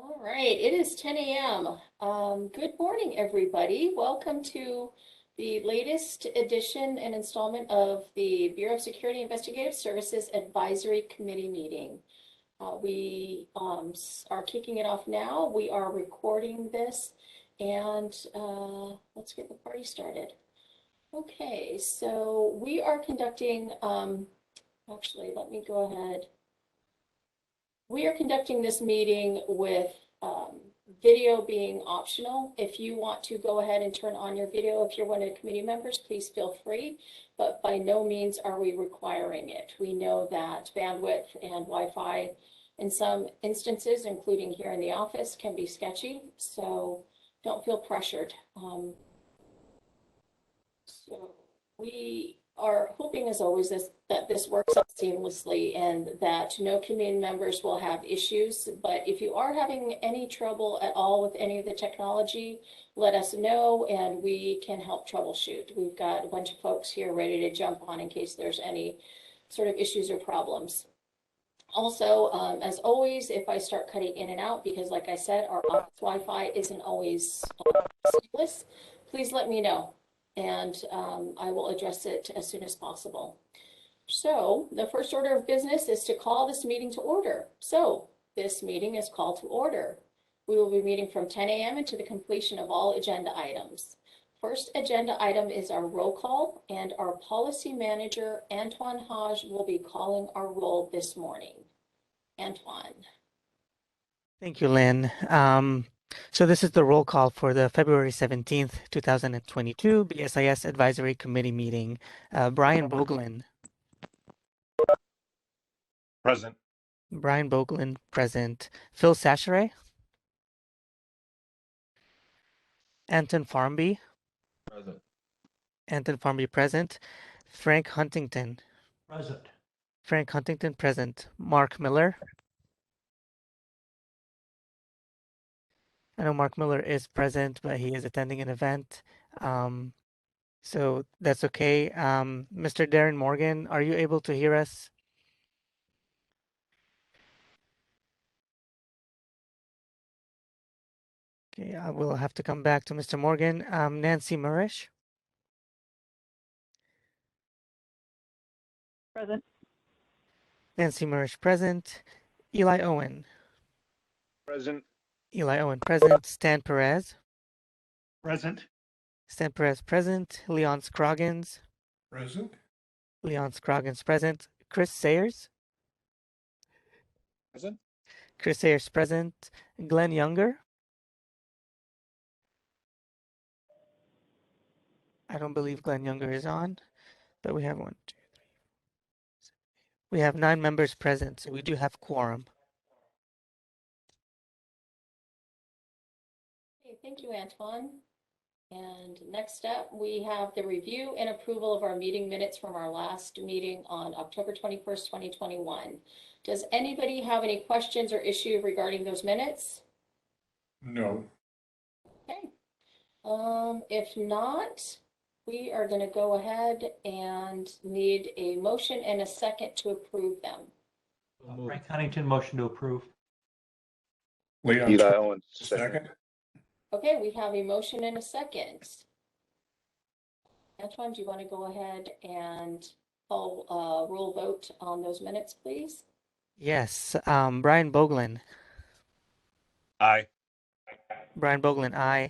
All right, it is 10 a.m. Good morning, everybody. Welcome to the latest edition and installment of the Bureau of Security Investigative Services Advisory Committee meeting. We are kicking it off now. We are recording this and let's get the party started. Okay, so we are conducting, actually, let me go ahead. We are conducting this meeting with video being optional. If you want to go ahead and turn on your video, if you're one of the committee members, please feel free, but by no means are we requiring it. We know that bandwidth and Wi-Fi in some instances, including here in the office, can be sketchy, so don't feel pressured. So we are hoping, as always, that this works out seamlessly and that no community members will have issues. But if you are having any trouble at all with any of the technology, let us know and we can help troubleshoot. We've got a bunch of folks here ready to jump on in case there's any sort of issues or problems. Also, as always, if I start cutting in and out, because like I said, our office Wi-Fi isn't always seamless, please let me know and I will address it as soon as possible. So the first order of business is to call this meeting to order. So this meeting is called to order. We will be meeting from 10 a.m. until the completion of all agenda items. First agenda item is our roll call, and our policy manager, Antoine Haj, will be calling our roll this morning. Antoine. Thank you, Lynn. So this is the roll call for the February 17th, 2022 BSIS Advisory Committee meeting. Brian Boglin. Present. Brian Boglin, present. Phil Sacheret. Anton Farmby. Present. Anton Farmby, present. Frank Huntington. Present. Frank Huntington, present. Mark Miller. I know Mark Miller is present, but he is attending an event. So that's okay. Mr. Darren Morgan, are you able to hear us? Okay, I will have to come back to Mr. Morgan. Nancy Murish. Present. Nancy Murish, present. Eli Owen. Present. Eli Owen, present. Stan Perez. Present. Stan Perez, present. Leon Scroggins. Present. Leon Scroggins, present. Chris Sayers. Present. Chris Sayers, present. Glenn Younger. I don't believe Glenn Younger is on, but we have 1, 2, 3, 4, 7, 8. We have 9 members present, so we do have quorum. Okay, thank you, Antoine. And next up, we have the review and approval of our meeting minutes from our last meeting on October 21st, 2021. Does anybody have any questions or issue regarding those minutes? No. Okay. If not, we are going to go ahead and need a motion and a second to approve them. Frank Huntington, motion to approve. Leon Eli Owens, Second. Okay, we have a motion and a second. Antoine, do you want to go ahead and call roll vote on those minutes, please? Yes, Brian Boglin. Aye. Brian Boglin, aye.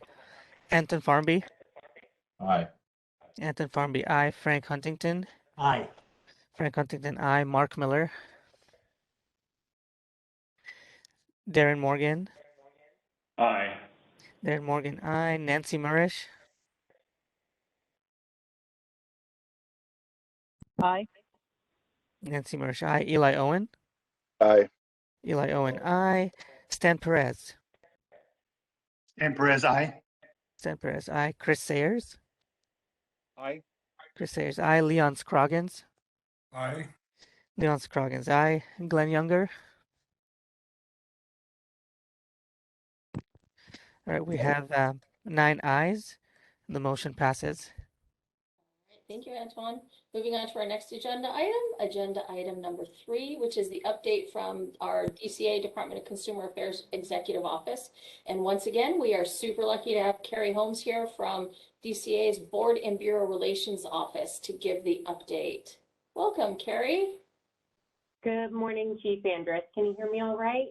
Anton Farmby. Aye. Anton Farmby, aye. Frank Huntington. Aye. Frank Huntington, aye. Mark Miller. Darren Morgan. Aye. Darren Morgan, aye. Nancy Murish. Aye. Nancy Murish, aye. Eli Owen. Aye. Eli Owen, aye. Stan Perez. Stan Perez, aye. Stan Perez, aye. Chris Sayers. Aye. Chris Sayers, aye. Leon Scroggins. Aye. Leon Scroggins, aye. Glenn Younger. All right, we have 9 ayes. The motion passes. Thank you, Antoine. Moving on to our next agenda item number 3, which is the update from our DCA, Department of Consumer Affairs Executive Office. And once again, we are super lucky to have Carrie Holmes here from DCA's Board and Bureau Relations Office to give the update. Welcome, Carrie. Good morning, Chief Andrus. Can you hear me all right?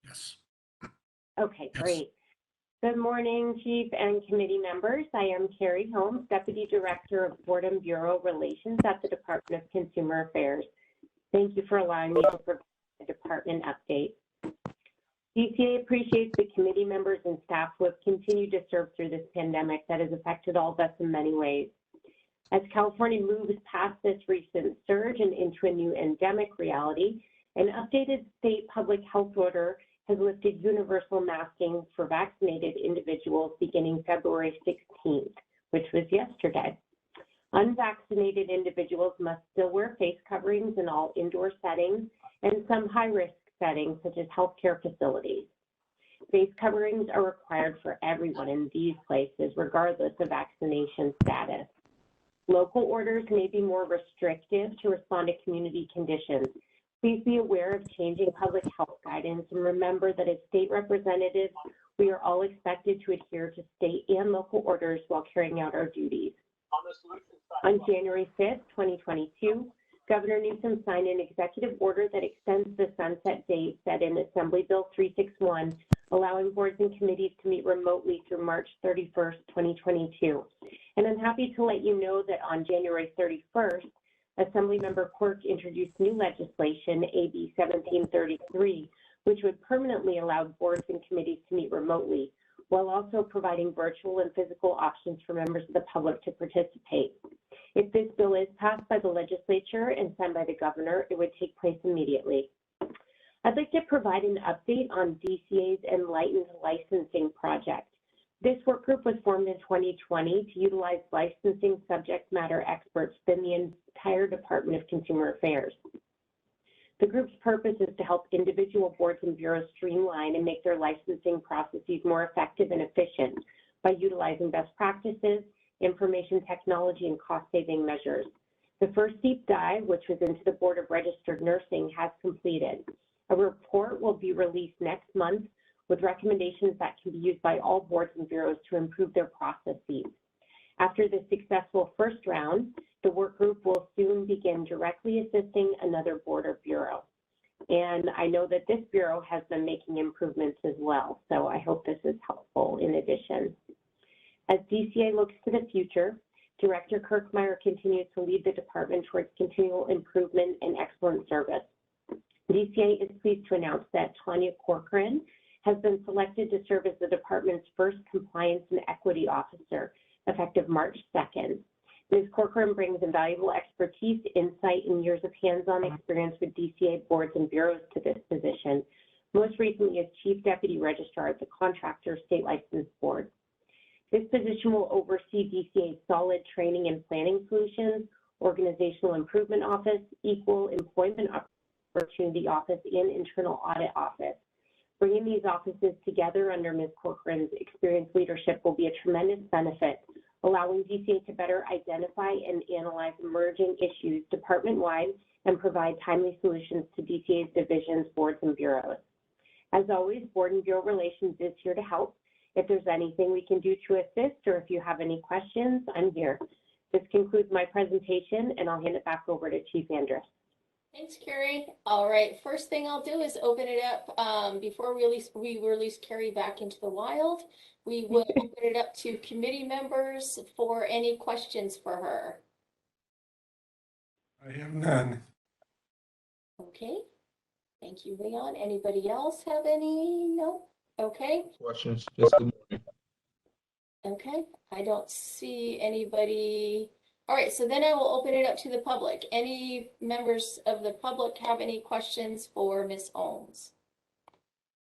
Yes. Okay, Yes. great. Good morning, Chief and committee members. I am Carrie Holmes, Deputy Director of Board and Bureau Relations at the Department of Consumer Affairs. Thank you for allowing me to provide a department update. DCA appreciates the committee members and staff who have continued to serve through this pandemic that has affected all of us in many ways. As California moves past this recent surge and into a new endemic reality, an updated state public health order has lifted universal masking for vaccinated individuals beginning February 16th, which was yesterday. Unvaccinated individuals must still wear face coverings in all indoor settings and some high-risk settings, such as healthcare facilities. Face coverings are required for everyone in these places, regardless of vaccination status. Local orders may be more restrictive to respond to community conditions. Please be aware of changing public health guidance and remember that as state representatives, we are all expected to adhere to state and local orders while carrying out our duties. On January 5th, 2022, Governor Newsom signed an executive order that extends the sunset date set in Assembly Bill 361, allowing boards and committees to meet remotely through March 31st, 2022. And I'm happy to let you know that on January 31st, Assemblymember Quirk introduced new legislation, AB 1733, which would permanently allow boards and committees to meet remotely, while also providing virtual and physical options for members of the public to participate. If this bill is passed by the legislature and signed by the governor, it would take place immediately. I'd like to provide an update on DCA's Enlightened Licensing Project. This work group was formed in 2020 to utilize licensing subject matter experts within the entire Department of Consumer Affairs. The group's purpose is to help individual boards and bureaus streamline and make their licensing processes more effective and efficient by utilizing best practices, information technology, and cost-saving measures. The first deep dive, which was into the Board of Registered Nursing, has completed. A report will be released next month with recommendations that can be used by all boards and bureaus to improve their processes. After the successful first round, the work group will soon begin directly assisting another board or bureau. And I know that this bureau has been making improvements as well, so I hope this is helpful in addition. As DCA looks to the future, Director Kirkmeyer continues to lead the department towards continual improvement and excellent service. DCA is pleased to announce that Tanya Corcoran has been selected to serve as the department's first Compliance and Equity Officer, effective March 2nd. Ms. Corcoran brings invaluable expertise, insight, and years of hands-on experience with DCA boards and bureaus to this position, most recently as Chief Deputy Registrar at the Contractor State License Board. This position will oversee DCA's solid training and planning solutions, Organizational Improvement Office, Equal Employment Opportunity Office, and Internal Audit Office. Bringing these offices together under Ms. Corcoran's experienced leadership will be a tremendous benefit, allowing DCA to better identify and analyze emerging issues department-wide and provide timely solutions to DCA's divisions, boards, and bureaus. As always, Board and Bureau Relations is here to help. If there's anything we can do to assist or if you have any questions, I'm here. This concludes my presentation, and I'll hand it back over to Chief Andrus. Thanks, Carrie. All right, first thing I'll do is open it up. Before we release Carrie back into the wild, we will open it up to committee members for any questions for her. I have none. Okay, thank you, Leon. Anybody else have any? No? Okay. Questions? Just good morning. Okay, I don't see anybody. All right, so then I will open it up to the public. Any members of the public have any questions for Ms. Holmes?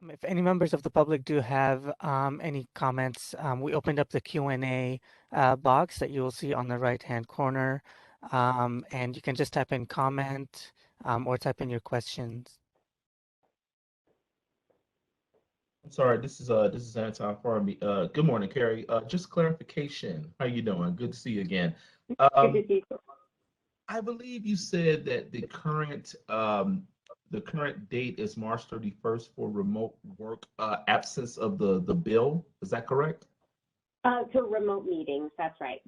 If any members of the public do have any comments, we opened up the Q&A box that you will see on the right-hand corner, and you can just type in comment or type in your questions. I'm sorry, this is Anton Farby. Good morning, Carrie. Just clarification. How you doing? Good to see you again. Good to see you. I believe you said that the current date is March 31st for remote work, absence of the bill. Is that correct? So remote meetings, that's right.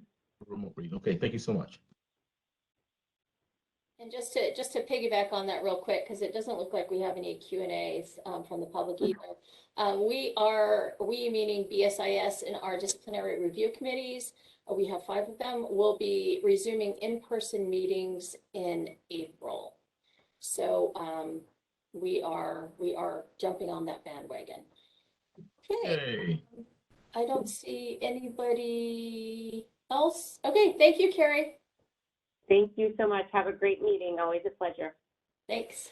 Remote reading. Okay, thank you so much. And just to piggyback on that real quick, because it doesn't look like we have any Q&As from the public either. We meaning BSIS and our disciplinary review committees, we have 5 of them, will be resuming in-person meetings in April. So we are jumping on that bandwagon. Okay. Hey. I don't see anybody else. Okay, thank you, Carrie. Thank you so much. Have a great meeting. Always a pleasure. Thanks.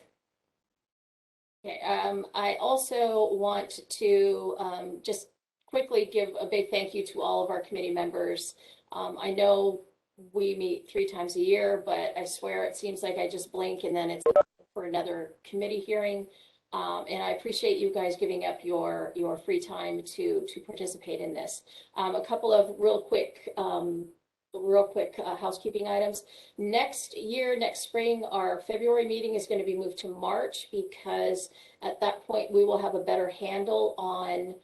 Okay, I also want to just quickly give a big thank you to all of our committee members. I know we meet 3 times a year, but I swear it seems like I just blink and then it's for another committee hearing. And I appreciate you guys giving up your free time to participate in this. A couple of real quick housekeeping items. Next spring, our February meeting is going to be moved to March because at that point we will have a better handle on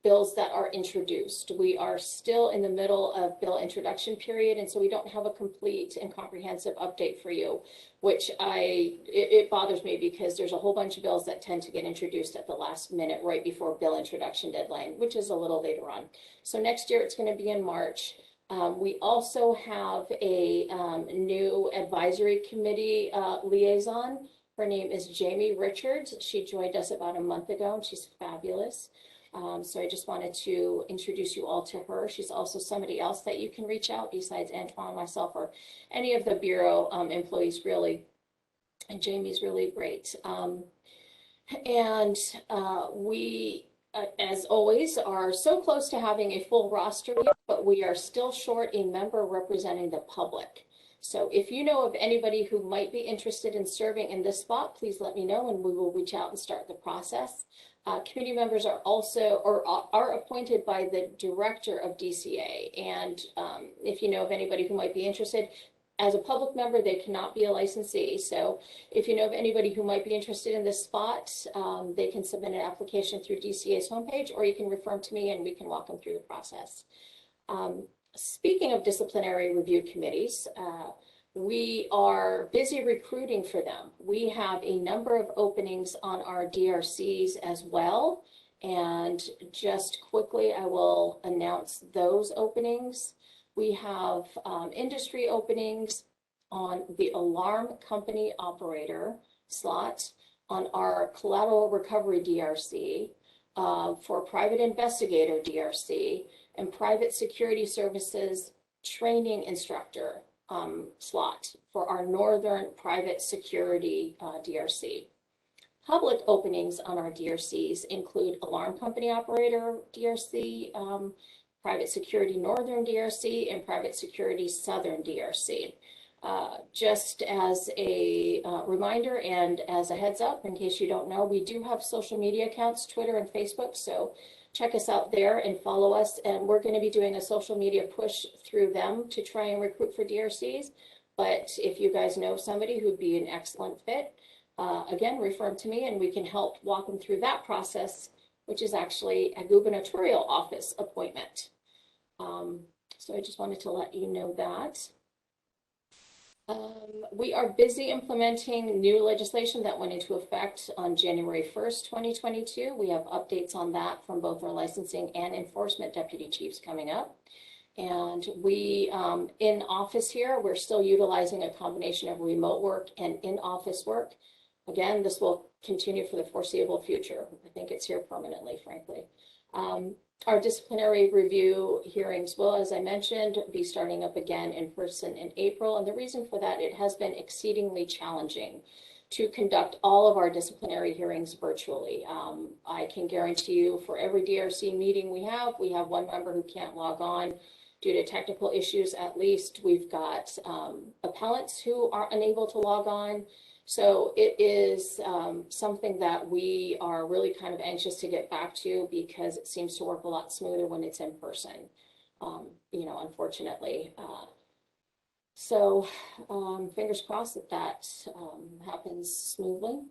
bills that are introduced. We are still in the middle of bill introduction period, and so we don't have a complete and comprehensive update for you, which it bothers me because there's a whole bunch of bills that tend to get introduced at the last minute right before bill introduction deadline, which is a little later on. So next year it's going to be in March. We also have a new advisory committee liaison. Her name is Jamie Richards. She joined us about a month ago and she's fabulous. So I just wanted to introduce you all to her. She's also somebody else that you can reach out besides Antoine, myself, or any of the Bureau employees really. And Jamie's really great. We, as always, are so close to having a full roster, but we are still short a member representing the public. So if you know of anybody who might be interested in serving in this spot, please let me know and we will reach out and start the process. Committee members are also, or are appointed by the director of DCA. And if you know of anybody who might be interested, as a public member, they cannot be a licensee. So if you know of anybody who might be interested in this spot, they can submit an application through DCA's homepage, or you can refer them to me and we can walk them through the process. Speaking of disciplinary review committees, we are busy recruiting for them. We have a number of openings on our DRCs as well. And just quickly, I will announce those openings. We have industry openings on the alarm company operator slot, on our collateral recovery DRC, for private investigator DRC, and private security services training instructor slot for our Northern Private Security DRC. Public openings on our DRCs include Alarm Company Operator DRC, Private Security Northern DRC, and Private Security Southern DRC. Just as a reminder and as a heads up, in case you don't know, we do have social media accounts, Twitter and Facebook, so check us out there and follow us. And we're going to be doing a social media push through them to try and recruit for DRCs. But if you guys know somebody who'd be an excellent fit, again, refer them to me and we can help walk them through that process, which is actually a gubernatorial office appointment. So I just wanted to let you know that. We are busy implementing new legislation that went into effect on January 1st, 2022. We have updates on that from both our licensing and enforcement deputy chiefs coming up. And we, in office here, we're still utilizing a combination of remote work and in-office work. Again, this will continue for the foreseeable future. I think it's here permanently, frankly. Our disciplinary review hearings will, as I mentioned, be starting up again in person in April. And the reason for that, it has been exceedingly challenging to conduct all of our disciplinary hearings virtually. I can guarantee you for every DRC meeting we have one member who can't log on due to technical issues. At least we've got appellants who are unable to log on. So it is something that we are really kind of anxious to get back to because it seems to work a lot smoother when it's in person, you know, unfortunately. So fingers crossed that that happens smoothly.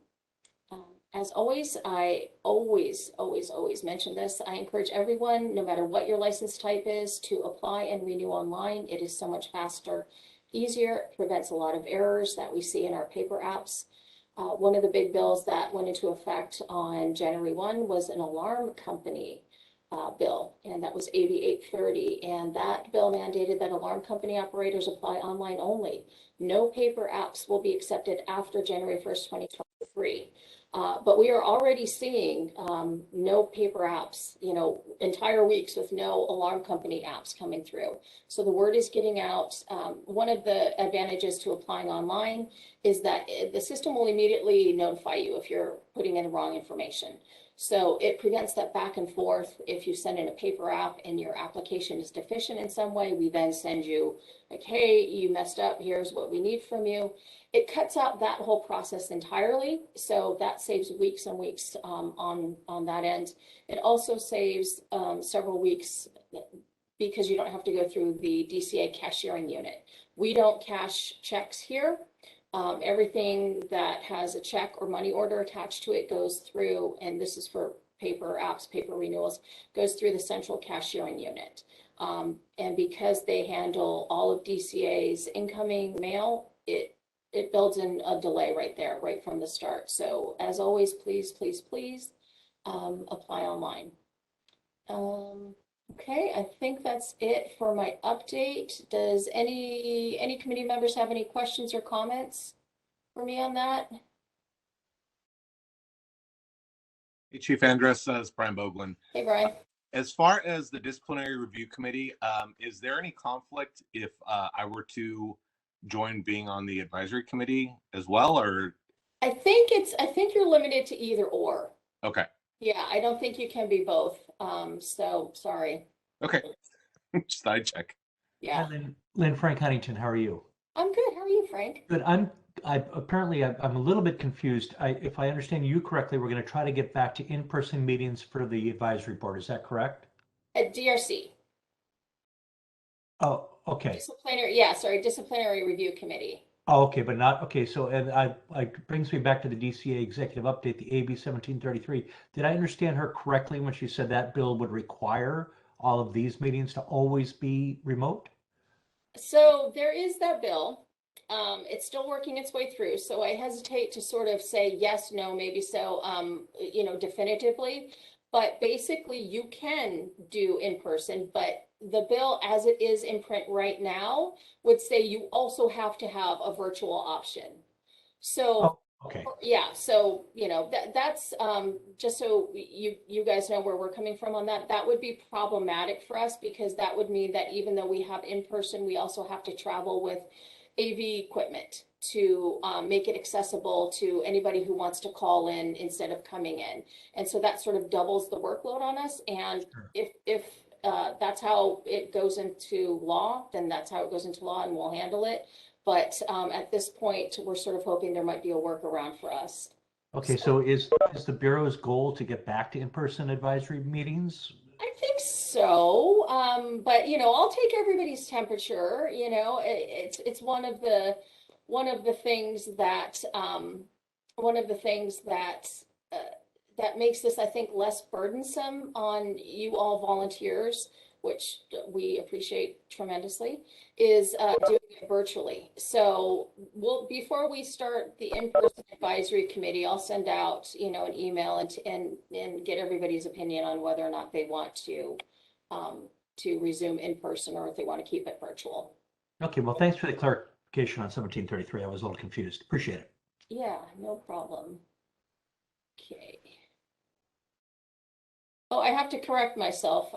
As always, I always mention this. I encourage everyone, no matter what your license type is, to apply and renew online. It is so much faster, easier, prevents a lot of errors that we see in our paper apps. One of the big bills that went into effect on January 1 was an alarm company bill, and that was AB 830. And that bill mandated that alarm company operators apply online only. No paper apps will be accepted after January 1st, 2023. But we are already seeing no paper apps, entire weeks with no alarm company apps coming through. So the word is getting out. One of the advantages to applying online is that the system will immediately notify you if you're putting in the wrong information. So it prevents that back and forth. If you send in a paper app and your application is deficient in some way, we then send you like, hey, you messed up, here's what we need from you. It cuts out that whole process entirely. So that saves weeks and weeks on that end. It also saves several weeks because you don't have to go through the DCA cashiering unit. We don't cash checks here. Everything that has a check or money order attached to it goes through, and this is for paper apps, paper renewals, goes through the central cashiering unit. And because they handle all of DCA's incoming mail, it builds in a delay right there, right from the start. So as always, please apply online. Okay, I think that's it for my update. Does any committee members have any questions or comments for me on that? Hey, Chief Andrus, it's Brian Boglin. Hey, Brian. As far as the disciplinary review committee, is there any conflict if I were to join being on the advisory committee as well, or? I think you're limited to either or. Okay. Yeah, I don't think you can be both. So sorry. Okay. Just thought I'd check. Yeah. Hi, Lynn Frank Huntington, how are you? I'm good. How are you, Frank? Good. I'm a little bit confused. If I understand you correctly, we're going to try to get back to in-person meetings for the advisory board. Is that correct? At DRC. Oh, okay. Disciplinary review committee. Oh, okay, but not okay. So, and brings me back to the DCA executive update, the AB 1733. Did I understand her correctly when she said that bill would require all of these meetings to always be remote? So there is that bill. It's still working its way through. So I hesitate to sort of say yes, no, maybe so, definitively. But basically you can do in person, but the bill as it is in print right now would say you also have to have a virtual option. So Oh, okay. yeah, so that's just so you guys know where we're coming from on that. That would be problematic for us because that would mean that even though we have in person, we also have to travel with AV equipment to make it accessible to anybody who wants to call in instead of coming in. And so that sort of doubles the workload on us. And Sure. if that's how it goes into law, then that's how it goes into law and we'll handle it. But at this point, we're sort of hoping there might be a workaround for us. Okay, so is the Bureau's goal to get back to in-person advisory meetings? I think so. But I'll take everybody's temperature. It's one of the things that that makes this, I think, less burdensome on you all volunteers, which we appreciate tremendously, is doing it virtually. So before we start the in-person advisory committee, I'll send out, an email and get everybody's opinion on whether or not they want to resume in person or if they want to keep it virtual. Okay, well, thanks for the clarification on 1733. I was a little confused. Appreciate it. Yeah, no problem. Okay. Oh, I have to correct myself.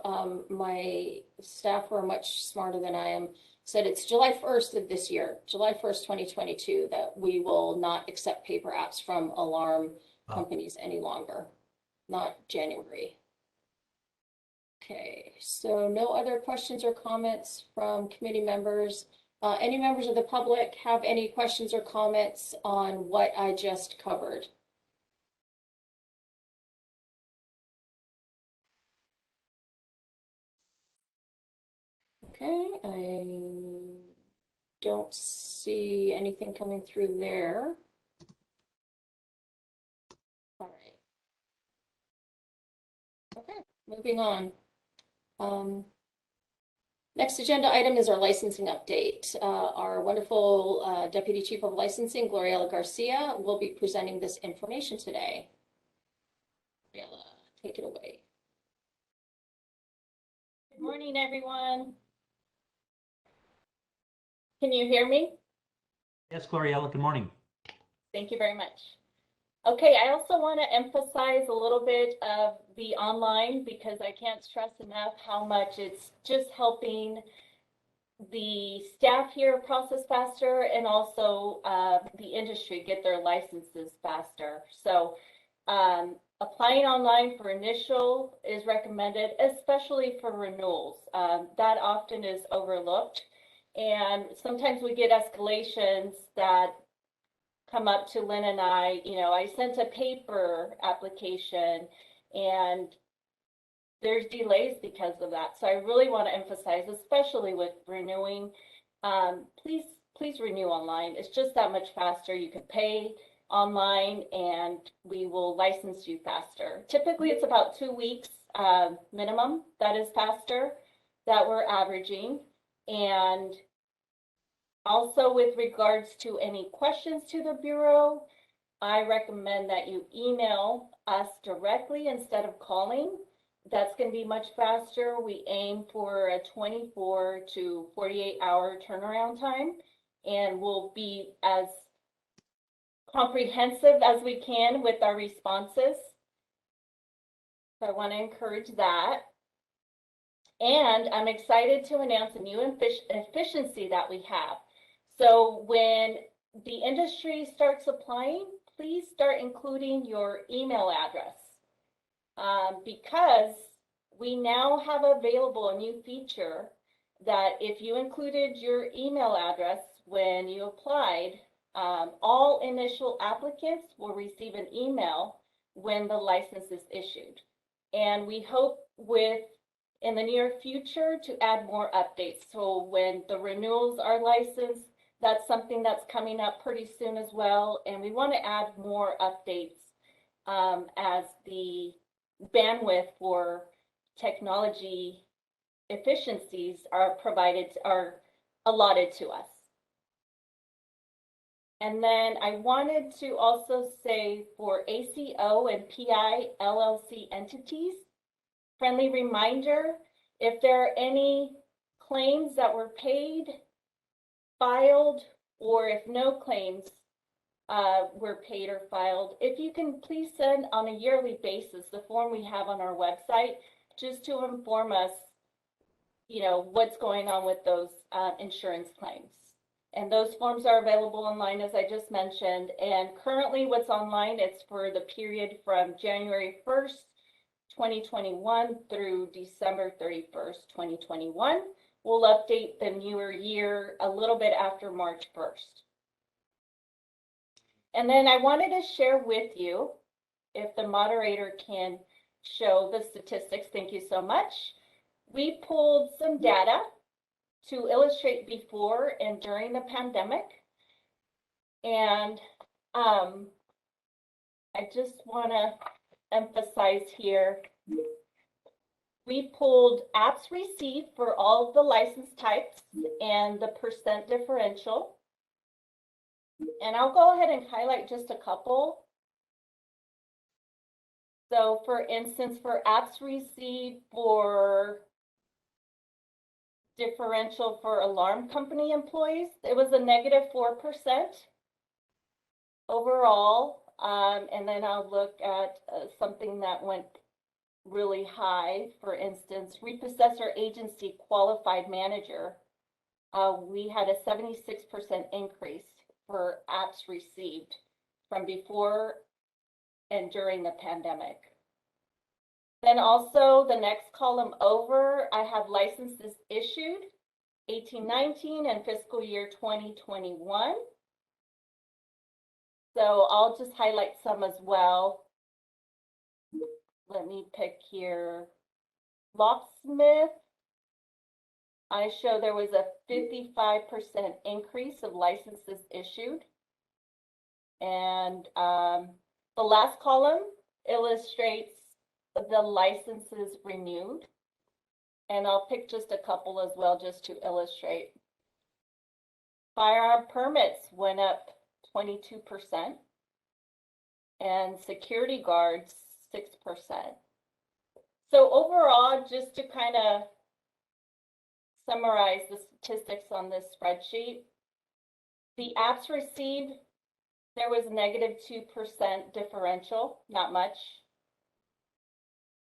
My staff were much smarter than I am. Said it's July 1st of this year, July 1st, 2022, that we will not accept paper apps from alarm companies any longer, not January. Okay, so no other questions or comments from committee members. Any members of the public have any questions or comments on what I just covered? Okay, I don't see anything coming through there. All right. Okay, moving on. Next agenda item is our licensing update. Our wonderful Deputy Chief of Licensing, Gloriela Garcia, will be presenting this information today. Gloriela, take it away. Good morning, everyone. Can you hear me? Yes, Gloriela, good morning. Thank you very much. Okay, I also want to emphasize a little bit of the online because I can't stress enough how much it's just helping the staff here process faster and also the industry get their licenses faster. So applying online for initial is recommended, especially for renewals. That often is overlooked. And sometimes we get escalations that come up to Lynn and I, I sent a paper application and there's delays because of that. So I really want to emphasize, especially with renewing, please renew online. It's just that much faster. You can pay online and we will license you faster. Typically it's about 2 weeks minimum. That is faster that we're averaging. And also with regards to any questions to the Bureau, I recommend that you email us directly instead of calling. That's going to be much faster. We aim for a 24 to 48 hour turnaround time, and we'll be as comprehensive as we can with our responses. So I want to encourage that. And I'm excited to announce a new efficiency that we have. So when the industry starts applying, please start including your email address because we now have available a new feature that if you included your email address when you applied, all initial applicants will receive an email when the license is issued. And we hope in the near future to add more updates. So when the renewals are licensed, that's something that's coming up pretty soon as well. And we want to add more updates as the bandwidth for technology efficiencies are allotted to us. And then I wanted to also say for ACO and PI LLC entities, friendly reminder, if there are any claims that were paid, filed, or if no claims were paid or filed, if you can please send on a yearly basis the form we have on our website just to inform us, what's going on with those insurance claims. And those forms are available online, as I just mentioned. And currently what's online, it's for the period from January 1st, 2021 through December 31st, 2021. We'll update the newer year a little bit after March 1st. And then I wanted to share with you, if the moderator can show the statistics, thank you so much. We pulled some data to illustrate before and during the pandemic. And I just want to emphasize here, we pulled apps received for all of the license types and the percent differential. And I'll go ahead and highlight just a couple. So for instance, for apps received for differential for alarm company employees, it was a -4% overall. And then I'll look at something that went really high. For instance, repossessor agency qualified manager. We had a 76% increase for apps received from before and during the pandemic. Then also the next column over, I have licenses issued, 18-19 and fiscal year 2021. So I'll just highlight some as well. Let me pick here, locksmith. I show there was a 55% increase of licenses issued. And the last column illustrates the licenses renewed. And I'll pick just a couple as well, just to illustrate. Firearm permits went up 22%, and security guards 6%. So overall, just to kind of summarize the statistics on this spreadsheet, the apps received, there was a negative 2% differential, not much.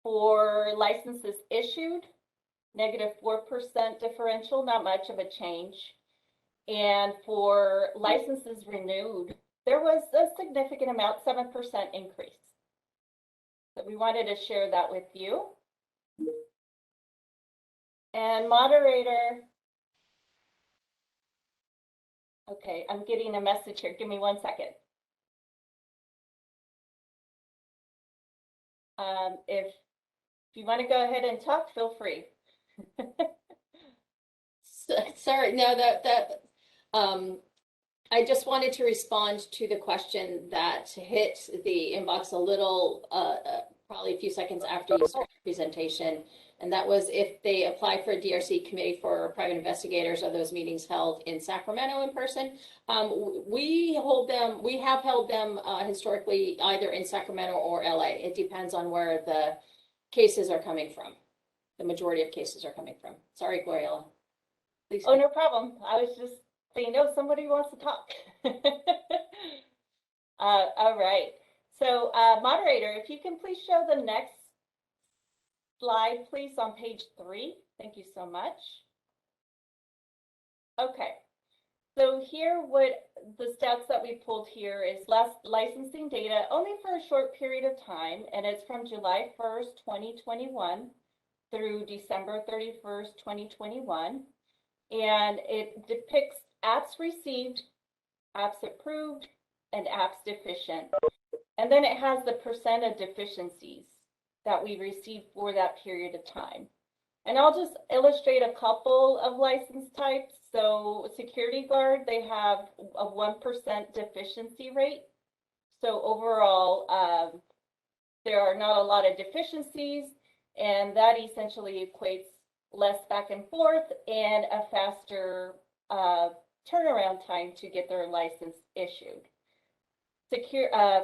For licenses issued, negative 4% differential, not much of a change. And for licenses renewed, there was a significant amount, 7% increase. So we wanted to share that with you. And moderator, okay, I'm getting a message here. Give me 1 second. If you want to go ahead and talk, feel free. Sorry, no, I just wanted to respond to the question that hit the inbox a little, probably a few seconds after you started your presentation. And that was if they apply for a DRC committee for private investigators, are those meetings held in Sacramento in person? We have held them historically either in Sacramento or LA. It depends on where the cases are coming from. The majority of cases are coming from. Sorry, Gloriella. Please. Oh, no problem. I was just saying, oh, somebody wants to talk. All right. So moderator, if you can please show the next slide, please, on page 3. Thank you so much. Okay. So here, what the stats that we pulled here is licensing data only for a short period of time, and it's from July 1st, 2021 through December 31st, 2021. And it depicts apps received, apps approved, and apps deficient. And then it has the percent of deficiencies that we received for that period of time. And I'll just illustrate a couple of license types. So security guard, they have a 1% deficiency rate. So overall, there are not a lot of deficiencies, and that essentially equates less back and forth and a faster turnaround time to get their license issued.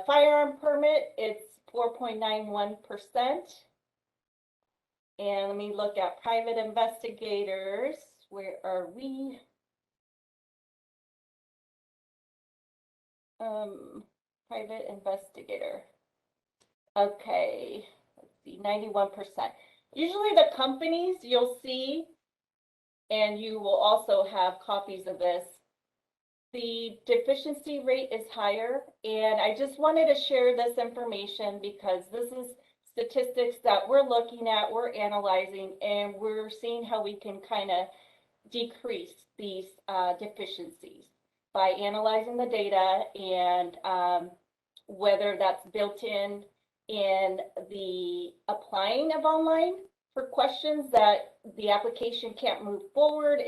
Firearm permit, it's 4.91%. And let me look at private investigators. Where are we? Private investigator. Okay, let's see, 91%. Usually the companies you'll see, and you will also have copies of this, the deficiency rate is higher. And I just wanted to share this information because this is statistics that we're looking at, we're analyzing, and we're seeing how we can kind of decrease these deficiencies by analyzing the data and whether that's built in the applying of online for questions that the application can't move forward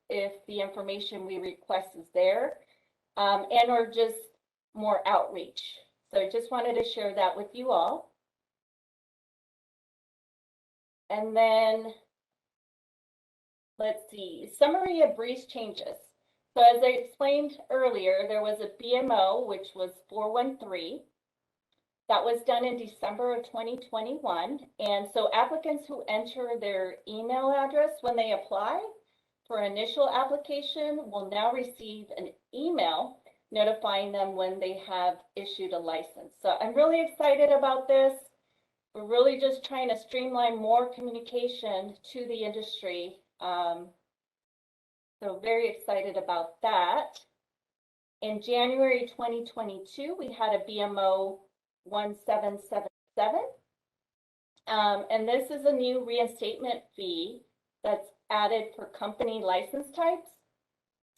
if the information we request is there, and or just more outreach. So I just wanted to share that with you all. And then let's see, summary of briefs changes. So as I explained earlier, there was a BMO, which was 413. That was done in December of 2021. And so applicants who enter their email address when they apply for initial application will now receive an email notifying them when they have issued a license. So I'm really excited about this. We're really just trying to streamline more communication to the industry. So very excited about that. In January 2022, we had a BMO 1777. And this is a new reinstatement fee that's added for company license types.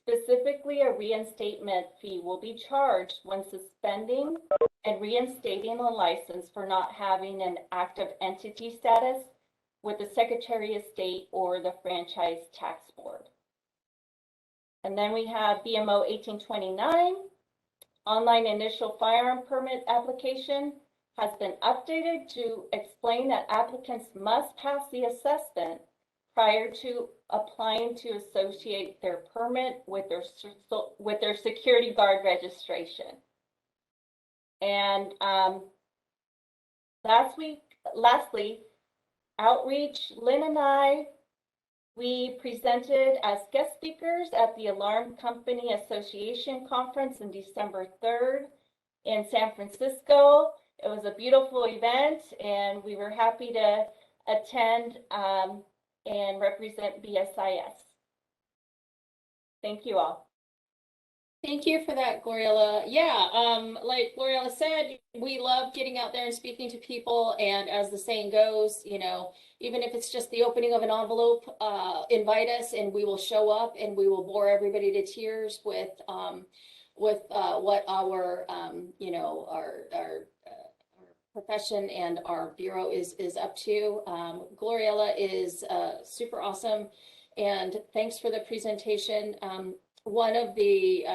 Specifically, a reinstatement fee will be charged when suspending and reinstating a license for not having an active entity status with the Secretary of State or the Franchise Tax Board. And then we have BMO 1829, online initial firearm permit application has been updated to explain that applicants must pass the assessment prior to applying to associate their permit with their security guard registration. And lastly, outreach, Lynn and I, we presented as guest speakers at the Alarm Company Association Conference on December 3rd in San Francisco. It was a beautiful event, and we were happy to attend and represent BSIS. Thank you all. Thank you for that, Gloriella. Yeah, like Gloriella said, we love getting out there and speaking to people. And as the saying goes, you know, even if it's just the opening of an envelope, invite us and we will show up and we will bore everybody to tears with what our, you know, our profession and our bureau is up to. Gloriella is super awesome. And thanks for the presentation. One of the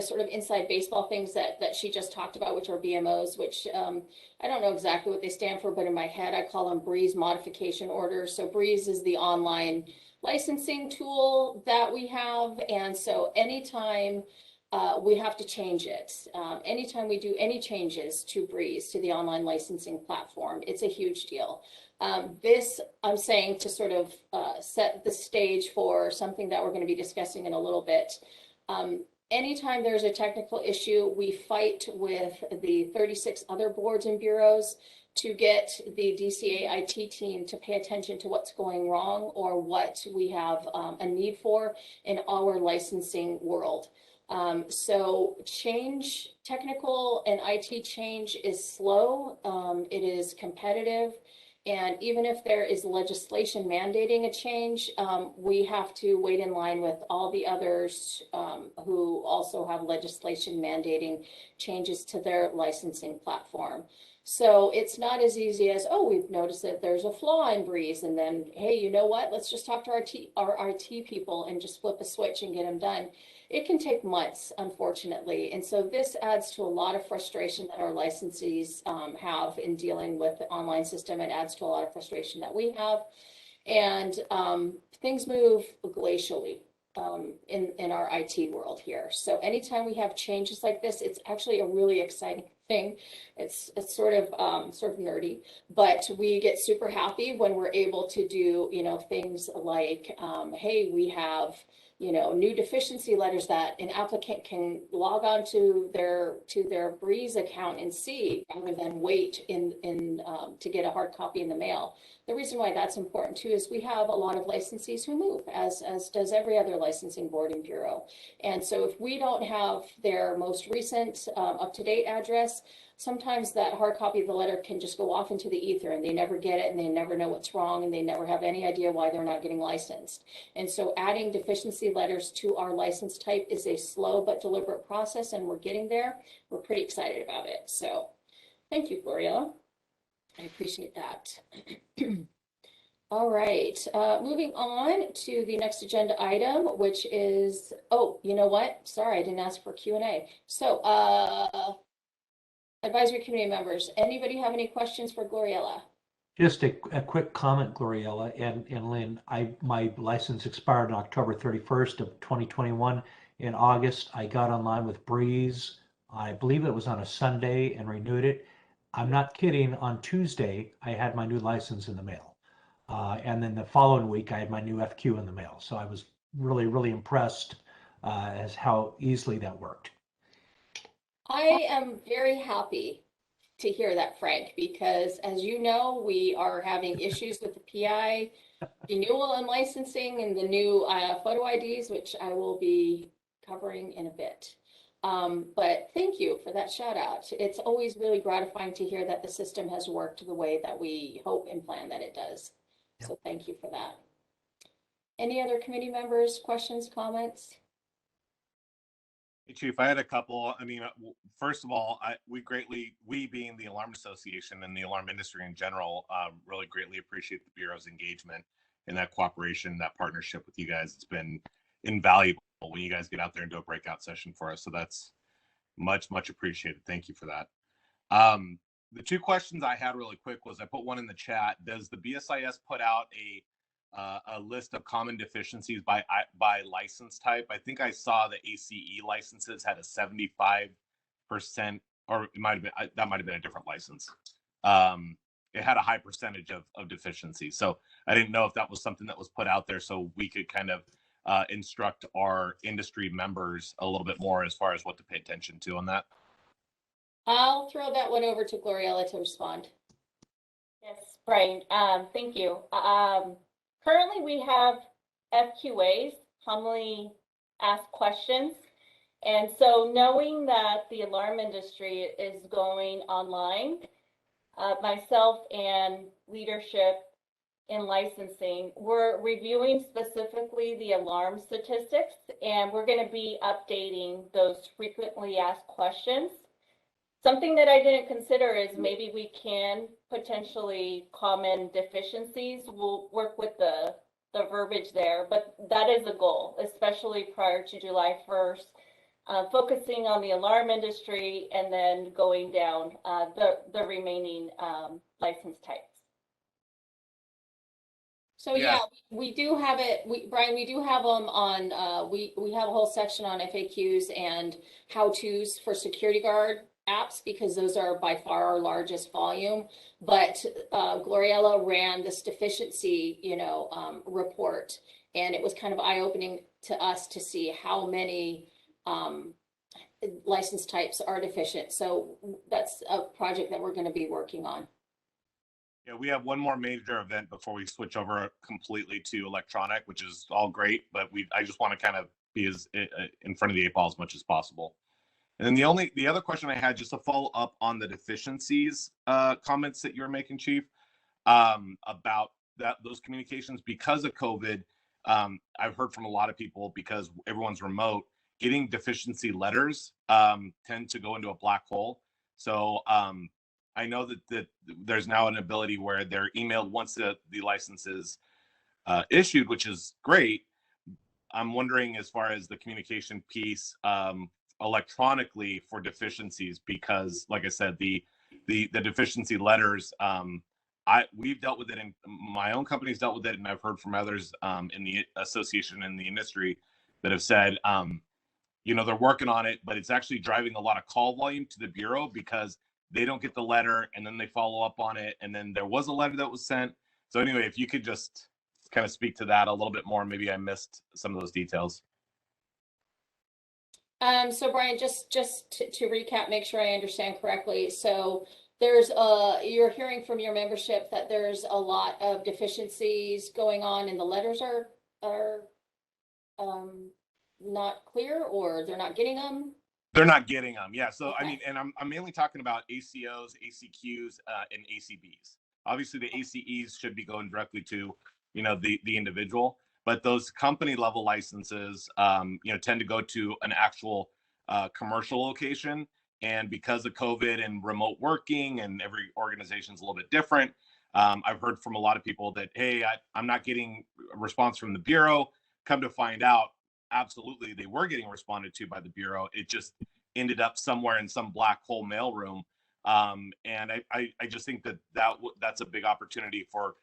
sort of inside baseball things that she just talked about, which are BMOs, which I don't know exactly what they stand for, but in my head I call them BRIES modification orders. So BRIES is the online licensing tool that we have, and so anytime we have to change it, anytime we do any changes to BRIES, to the online licensing platform, it's a huge deal. This, I'm saying, to sort of set the stage for something that we're going to be discussing in a little bit. Anytime there's a technical issue, we fight with the 36 other boards and bureaus to get the DCA IT team to pay attention to what's going wrong or what we have a need for in our licensing world. So change, technical and IT change is slow. It is competitive. And even if there is legislation mandating a change, we have to wait in line with all the others who also have legislation mandating changes to their licensing platform. So it's not as easy as, oh, we've noticed that there's a flaw in BRIES, and then, hey, you know what? Let's just talk to our IT people and just flip a switch and get them done. It can take months, unfortunately. And so this adds to a lot of frustration that our licensees have in dealing with the online system. It adds to a lot of frustration that we have. And things move glacially in our IT world here. So anytime we have changes like this, it's actually a really exciting thing. It's sort of nerdy, but we get super happy when we're able to do, you know, things like, hey, we have, you know, new deficiency letters that an applicant can log on to their BRIES account and see, rather than wait to get a hard copy in the mail. The reason why that's important too is we have a lot of licensees who move, as does every other licensing board and bureau. And so if we don't have their most recent up-to-date address, sometimes that hard copy of the letter can just go off into the ether and they never get it and they never know what's wrong and they never have any idea why they're not getting licensed. And so adding deficiency letters to our license type is a slow but deliberate process, and we're getting there. We're pretty excited about it. So thank you, Gloriella. I appreciate that. All right, moving on to the next agenda item, which is, oh, you know what? Sorry, I didn't ask for Q&A. So advisory committee members, anybody have any questions for Gloriella? Just a quick comment, Gloriella and Lynn. My license expired on October 31st of 2021. In August, I got online with BRIES. I believe it was on a Sunday and renewed it. I'm not kidding. On Tuesday, I had my new license in the mail. And then the following week, I had my new FQ in the mail. So I was really, really impressed as how easily that worked. I am very happy to hear that, Frank, because as you know, we are having issues with the PI renewal and licensing and the new photo IDs, which I will be covering in a bit. But thank you for that shout out. It's always really gratifying to hear that the system has worked the way that we hope and plan that it does. So thank you for that. Any other committee members, questions, comments? Hey, Chief, I had a couple. I mean, first of all, we being the Alarm Association and the alarm industry in general, really greatly appreciate the Bureau's engagement and that cooperation, that partnership with you guys. It's been invaluable when you guys get out there and do a breakout session for us. So that's much, much appreciated. Thank you for that. The two questions I had really quick was I put one in the chat. Does the BSIS put out a list of common deficiencies by license type? I think I saw the ACE licenses had a 75%, or it might have been that might have been a different license. It had a high percentage of deficiencies. So I didn't know if that was something that was put out there so we could kind of instruct our industry members a little bit more as far as what to pay attention to on that. I'll throw that one over to Gloriella to respond. Yes, Brian, thank you. Currently, we have FQAs, commonly asked questions. And so knowing that the alarm industry is going online, myself and leadership in licensing, we're reviewing specifically the alarm statistics, and we're going to be updating those frequently asked questions. Something that I didn't consider is maybe we can potentially common deficiencies. We'll work with the verbiage there, but that is a goal, especially prior to July 1st, focusing on the alarm industry and then going down the remaining license types. So yeah, we do have it. Brian, we do have them on. We have a whole section on FAQs and how-tos for security guard apps because those are by far our largest volume. But Gloriella ran this deficiency, report, and it was kind of eye-opening to us to see how many license types are deficient. So that's a project that we're going to be working on. Yeah, we have one more major event before we switch over completely to electronic, which is all great, but I just want to kind of be as in front of the 8 ball as much as possible. And then the other question I had, just to follow up on the deficiencies comments that you were making, Chief, about those communications because of COVID. I've heard from a lot of people because everyone's remote, getting deficiency letters tend to go into a black hole. So I know that there's now an ability where they're emailed once the license is issued, which is great. I'm wondering as far as the communication piece electronically for deficiencies, because like I said, the deficiency letters, we've dealt with it, and my own company's dealt with it, and I've heard from others in the association in the industry that have said, they're working on it, but it's actually driving a lot of call volume to the Bureau because they don't get the letter and then they follow up on it. And then there was a letter that was sent. So anyway, if you could just kind of speak to that a little bit more, maybe I missed some of those details. So Brian, just to recap, make sure I understand correctly. So there's you're hearing from your membership that there's a lot of deficiencies going on and the letters are not clear, or they're not getting them? They're not getting them. Yeah. So, Okay. I mean, and I'm mainly talking about ACOs, ACQs, and ACBs. Obviously the ACEs should be going directly to, the individual, but those company level licenses, tend to go to an actual commercial location. And because of COVID and remote working, and every organization's a little bit different, I've heard from a lot of people that, hey, I'm not getting a response from the Bureau. Come to find out, absolutely, they were getting responded to by the Bureau. It just ended up somewhere in some black hole mailroom. And I just think that's a big opportunity for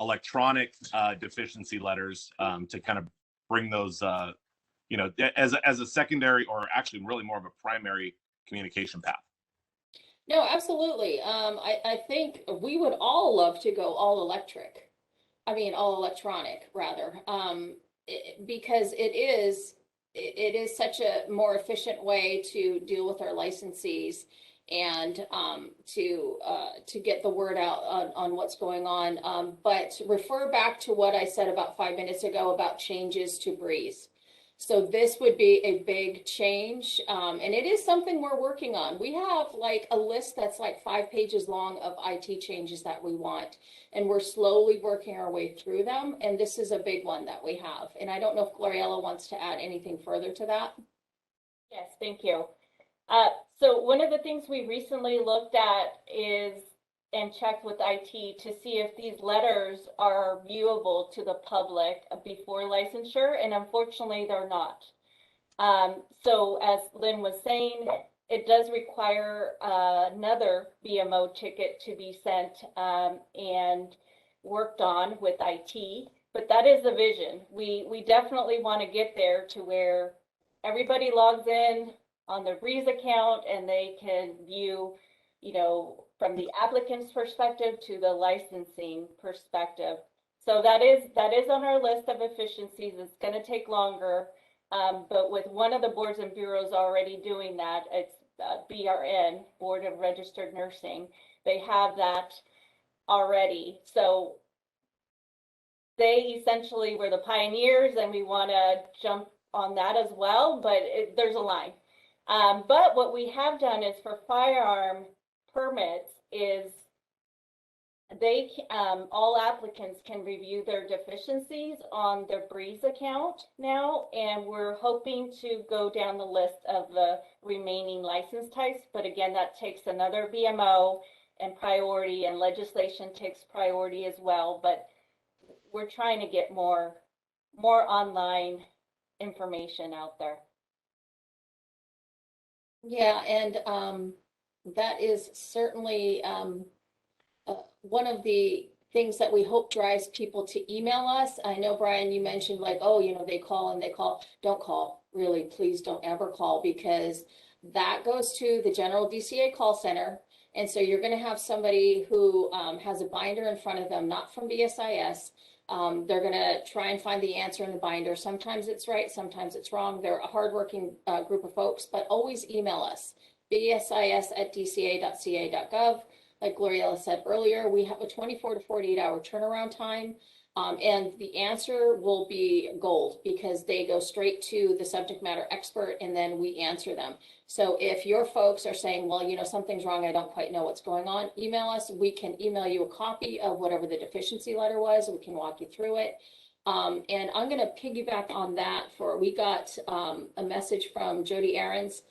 electronic deficiency letters to kind of bring those, as a secondary, or actually really more of a primary communication path. No, absolutely. I think we would all love to go all electronic rather, because it is such a more efficient way to deal with our licensees and to get the word out on what's going on. But refer back to what I said about 5 minutes ago about changes to Breeze. So this would be a big change, and it is something we're working on. We have like a list that's like 5 pages long of IT changes that we want, and we're slowly working our way through them. And this is a big one that we have. And I don't know if Gloriella wants to add anything further to that. Yes, thank you. So one of the things we recently looked at is and checked with IT to see if these letters are viewable to the public before licensure, and unfortunately they're not. So as Lynn was saying, it does require another BMO ticket to be sent and worked on with IT, but that is the vision. We definitely want to get there to where everybody logs in on their Breeze account and they can view, you know, from the applicant's perspective to the licensing perspective. So that is on our list of efficiencies. It's going to take longer. But with one of the boards and bureaus already doing that, it's BRN, Board of Registered Nursing. They have that already. So they essentially were the pioneers and we want to jump on that as well, but there's a line. But what we have done is for firearm permits is they all applicants can review their deficiencies on their Breeze account now, and we're hoping to go down the list of the remaining license types. But again, that takes another BMO and priority, and legislation takes priority as well. But we're trying to get more online information out there. Yeah, and that is certainly one of the things that we hope drives people to email us. I know, Brian, you mentioned like, oh, you know, they call and they call. Don't call, really, please don't ever call, because that goes to the general DCA call center. And so you're going to have somebody who has a binder in front of them, not from BSIS. They're going to try and find the answer in the binder. Sometimes it's right, sometimes it's wrong. They're a hardworking group of folks, but always email us, bsis@dca.ca.gov. Like Gloriella said earlier, we have a 24 to 48 hour turnaround time. And the answer will be gold because they go straight to the subject matter expert and then we answer them. So if your folks are saying, well, you know, something's wrong, I don't quite know what's going on, email us. We can email you a copy of whatever the deficiency letter was. We can walk you through it. And I'm going to piggyback on that we got a message from Jody Ahrens,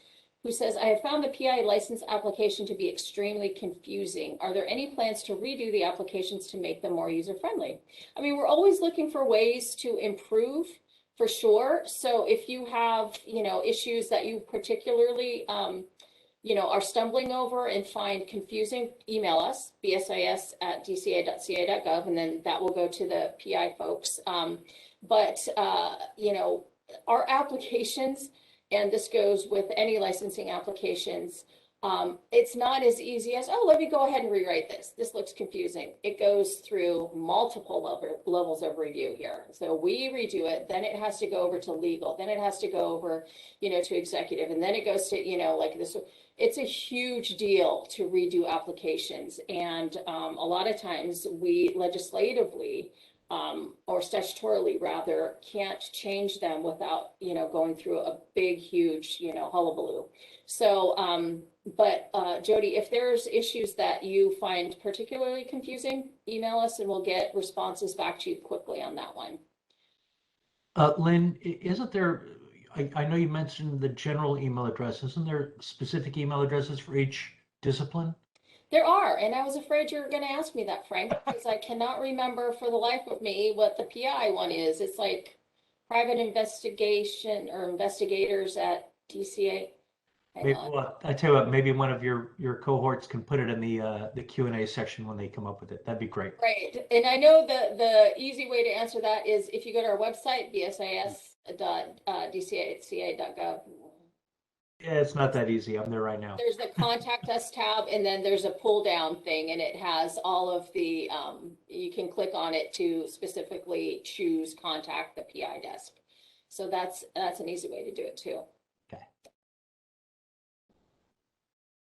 who says, I have found the PI license application to be extremely confusing. Are there any plans to redo the applications to make them more user-friendly? I mean, we're always looking for ways to improve, for sure. So if you have, you know, issues that you particularly, you know, are stumbling over and find confusing, email us, bsis@dca.ca.gov, and then that will go to the PI folks. You know, our applications, and this goes with any licensing applications, it's not as easy as, oh, let me go ahead and rewrite this. This looks confusing. It goes through multiple levels of review here. So we redo it, then it has to go over to legal, then it has to go over, you know, to executive, and then it goes to, you know, like this. It's a huge deal to redo applications. And a lot of times we legislatively, or statutorily rather, can't change them without, you know, going through a big, huge, you know, hullabaloo. So, Jody, if there's issues that you find particularly confusing, email us and we'll get responses back to you quickly on that one. Lynn, isn't there, I know you mentioned the general email address. Isn't there specific email addresses for each discipline? There are, and I was afraid you were going to ask me that, Frank, because I cannot remember for the life of me what the PI one is. It's like private investigation or investigators at DCA. Maybe, well, I tell you what, maybe one of your cohorts can put it in the Q&A section when they come up with it. That'd be great. Right, and I know the easy way to answer that is if you go to our website, bsis.dca.gov. Yeah, it's not that easy. I'm there right now. There's the contact us tab, and then there's a pull down thing, and it has all of the, you can click on it to specifically choose contact the PI desk. So that's an easy way to do it too. Okay.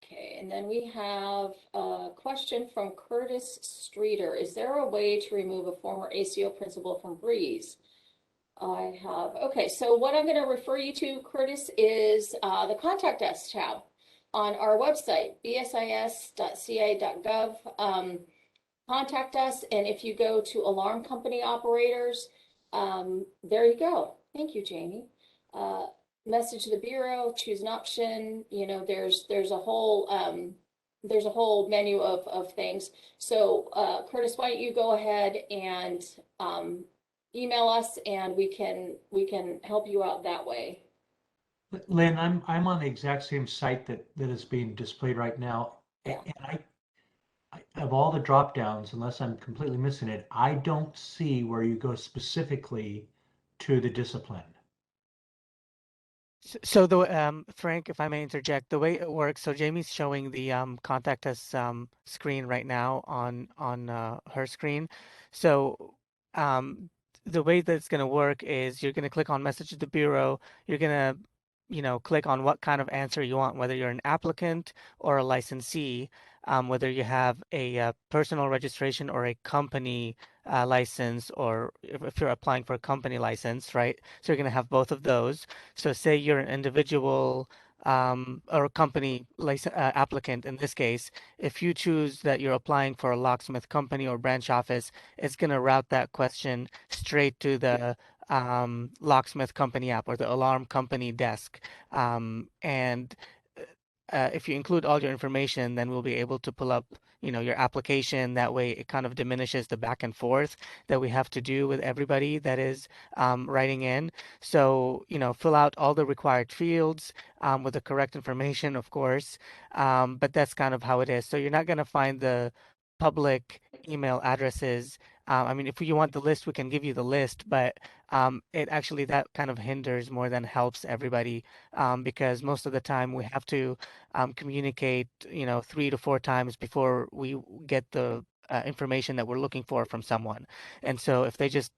Okay, and then we have a question from Curtis Streeter. Is there a way to remove a former ACO principal from Breeze? I have, okay, so what I'm going to refer you to, Curtis, is the Contact Us tab on our website, bsis.ca.gov. Contact us, and if you go to alarm company operators, there you go. Thank you, Jamie. message the Bureau, choose an option, you know, there's a whole menu of things. So Curtis, why don't you go ahead and email us and we can help you out that way. Lynn, I'm on the exact same site that is being displayed right now. Yeah. And I of all the drop downs, unless I'm completely missing it, I don't see where you go specifically to the discipline. So the Frank, if I may interject, the way it works, so Jamie's showing the contact us screen right now on her screen. So um, the way that it's going to work is you're going to click on message to the Bureau. You're going to, click on what kind of answer you want, whether you're an applicant or a licensee, whether you have a personal registration or a company license, or if you're applying for a company license, right? So you're going to have both of those. So say you're an individual or a company applicant in this case, if you choose that you're applying for a locksmith company or branch office, it's going to route that question straight to the locksmith company app or the alarm company desk. And if you include all your information, then we'll be able to pull up your application. That way it kind of diminishes the back and forth that we have to do with everybody that is writing in. So, fill out all the required fields with the correct information, of course. But that's kind of how it is. So you're not going to find the public email addresses. I mean, if you want the list, we can give you the list, but it actually, that kind of hinders more than helps everybody, because most of the time we have to communicate, 3 to 4 times before we get the information that we're looking for from someone. And so if they just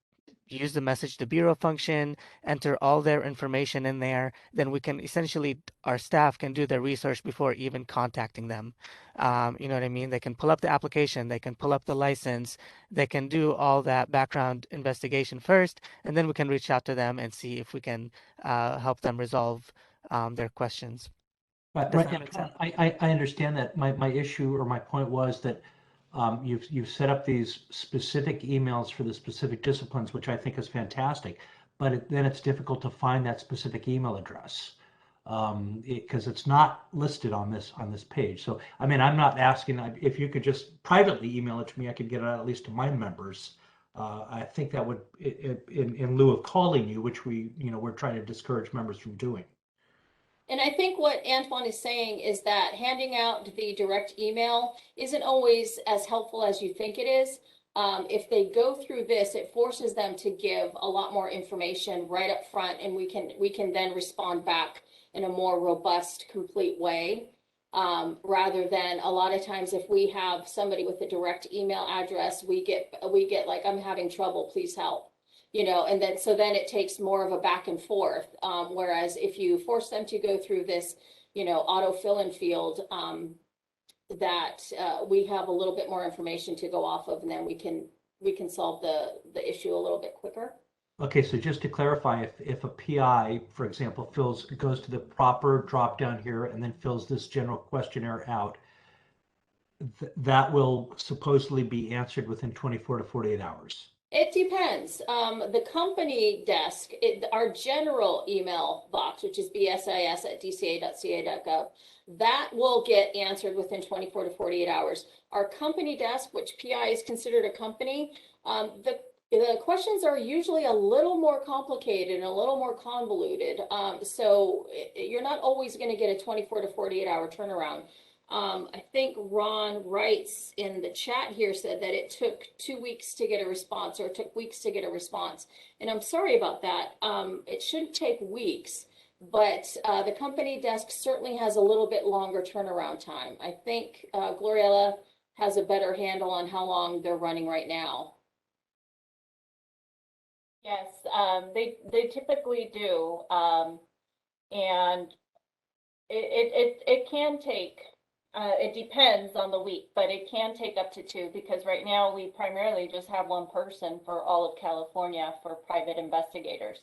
use the message to Bureau function, enter all their information in there, then we can essentially, our staff can do their research before even contacting them. You know what I mean? They can pull up the application, they can pull up the license, they can do all that background investigation first, and then we can reach out to them and see if we can help them resolve their questions. But Does right, that make sense? I understand that. My issue or my point was that you've set up these specific emails for the specific disciplines, which I think is fantastic. But then it's difficult to find that specific email address because it's not listed on this page. So I mean, I'm not asking if you could just privately email it to me. I could get it out at least to my members. I think that would, in lieu of calling you, which we're trying to discourage members from doing. And I think what Antoine is saying is that handing out the direct email isn't always as helpful as you think it is. If they go through this, it forces them to give a lot more information right up front, and we can then respond back in a more robust, complete way. Rather than a lot of times if we have somebody with a direct email address, we get like, I'm having trouble, please help. And then it takes more of a back and forth. Whereas if you force them to go through this, auto fill-in field, that we have a little bit more information to go off of, and then we can solve the issue a little bit quicker. Okay, so just to clarify, if a PI, for example, goes to the proper drop down here and then fills this general questionnaire out, that will supposedly be answered within 24 to 48 hours. It depends. The company desk, our general email box, which is BSIS@dca.ca.gov, that will get answered within 24 to 48 hours. Our company desk, which PI is considered a company, the questions are usually a little more complicated and a little more convoluted. So you're not always going to get a 24 to 48 hour turnaround. I think Ron writes in the chat here said that it took 2 weeks to get a response, or it took weeks to get a response. And I'm sorry about that. It shouldn't take weeks, but the company desk certainly has a little bit longer turnaround time. I think Gloriella has a better handle on how long they're running right now. Yes, they typically do. And it can take, it depends on the week, but it can take up to 2, because right now we primarily just have one person for all of California for private investigators.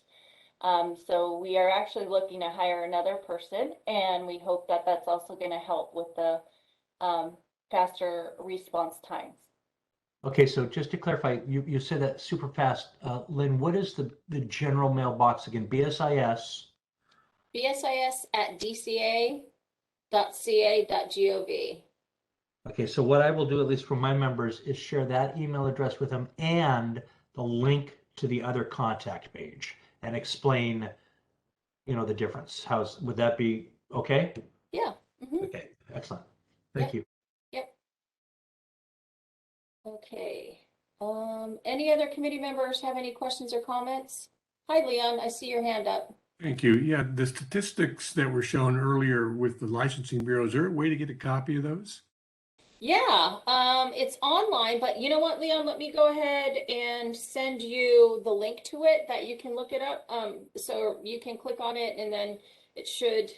So we are actually looking to hire another person, and we hope that that's also going to help with the faster response times. Okay, so just to clarify, you said that super fast. Lynn, what is the general mailbox again? BSIS? BSIS@dca.ca.gov. Okay, so what I will do, at least for my members, is share that email address with them and the link to the other contact page and explain, the difference. Would that be okay? Yeah. Mhm. Okay, excellent. Thank you. Yep. Okay. Any other committee members have any questions or comments? Hi, Leon, I see your hand up. Thank you. Yeah, the statistics that were shown earlier with the licensing bureau, is there a way to get a copy of those? Yeah, it's online, but you know what, Leon, let me go ahead and send you the link to it that you can look it up. So you can click on it and then it should,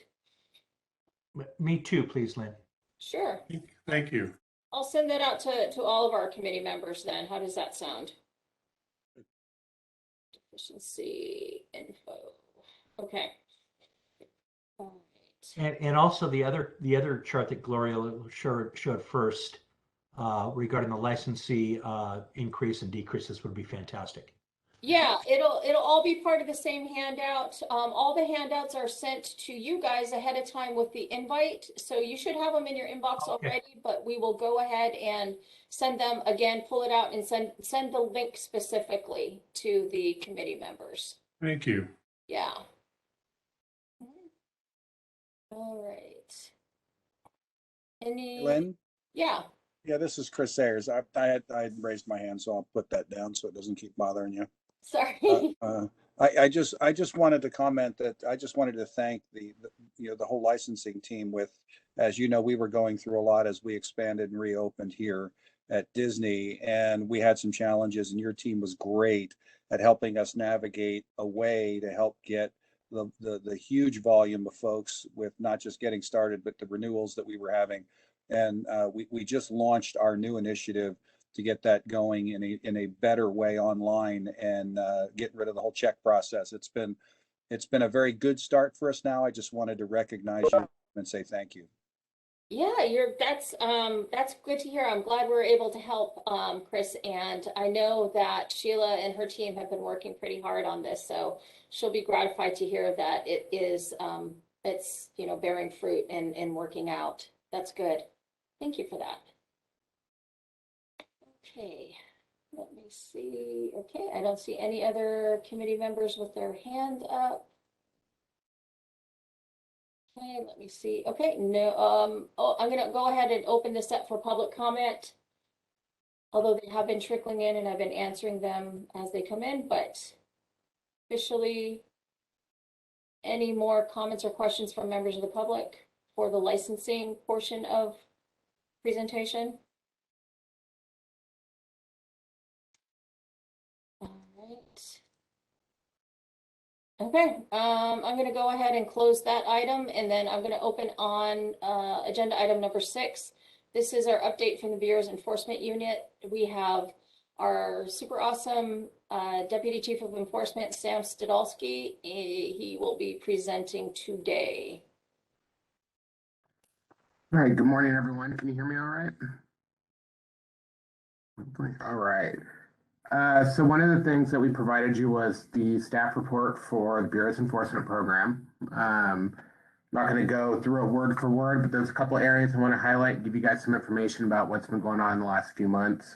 Me too, please, Lynn. sure. Thank you. I'll send that out to all of our committee members then. How does that sound? Deficiency info. Okay. All right. And also the other chart that Gloria showed first regarding the licensee increase and decreases would be fantastic. Yeah, it'll all be part of the same handout. All the handouts are sent to you guys ahead of time with the invite, so you should have them in your inbox Okay. already, but we will go ahead and send them again, pull it out and send the link specifically to the committee members. Thank you. Yeah. All right. Lynn? Yeah. Yeah, this is Chris Ayers. I had raised my hand, so I'll put that down so it doesn't keep bothering you. Sorry. I just wanted to comment that I just wanted to thank the whole licensing team with, as you know, we were going through a lot as we expanded and reopened here at Disney, and we had some challenges, and your team was great at helping us navigate a way to help get the huge volume of folks with not just getting started, but the renewals that we were having. And we just launched our new initiative to get that going in a better way online and get rid of the whole check process. It's been a very good start for us now. I just wanted to recognize you and say thank you. Yeah, that's good to hear. I'm glad we're able to help, Chris, and I know that Sheila and her team have been working pretty hard on this, so she'll be gratified to hear that it is it's bearing fruit and working out. That's good. Thank you for that. Okay, let me see. Okay, I don't see any other committee members with their hand up. Okay, let me see. Okay, no, I'm gonna go ahead and open this up for public comment. Although they have been trickling in and I've been answering them as they come in, but officially, any more comments or questions from members of the public for the licensing portion of presentation? All right. Okay, I'm going to go ahead and close that item, and then I'm going to open on agenda item number 6. This is our update from the Bureau's Enforcement Unit. We have our super awesome Deputy Chief of Enforcement, Sam Stadolsky. He will be presenting today. All right, good morning, everyone. Can you hear me all right? All right. So one of the things that we provided you was the staff report for the Bureau's Enforcement Program. I'm not going to go through it word for word, but there's a couple areas I want to highlight, give you guys some information about what's been going on in the last few months.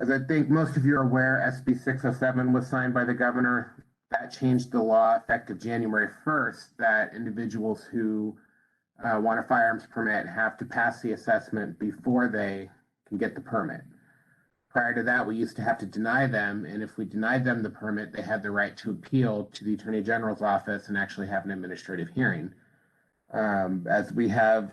As I think most of you are aware, SB 607 was signed by the governor. That changed the law effective January 1st that individuals who want a firearms permit have to pass the assessment before they can get the permit. Prior to that, we used to have to deny them, and if we denied them the permit, they had the right to appeal to the Attorney General's office and actually have an administrative hearing. As we have,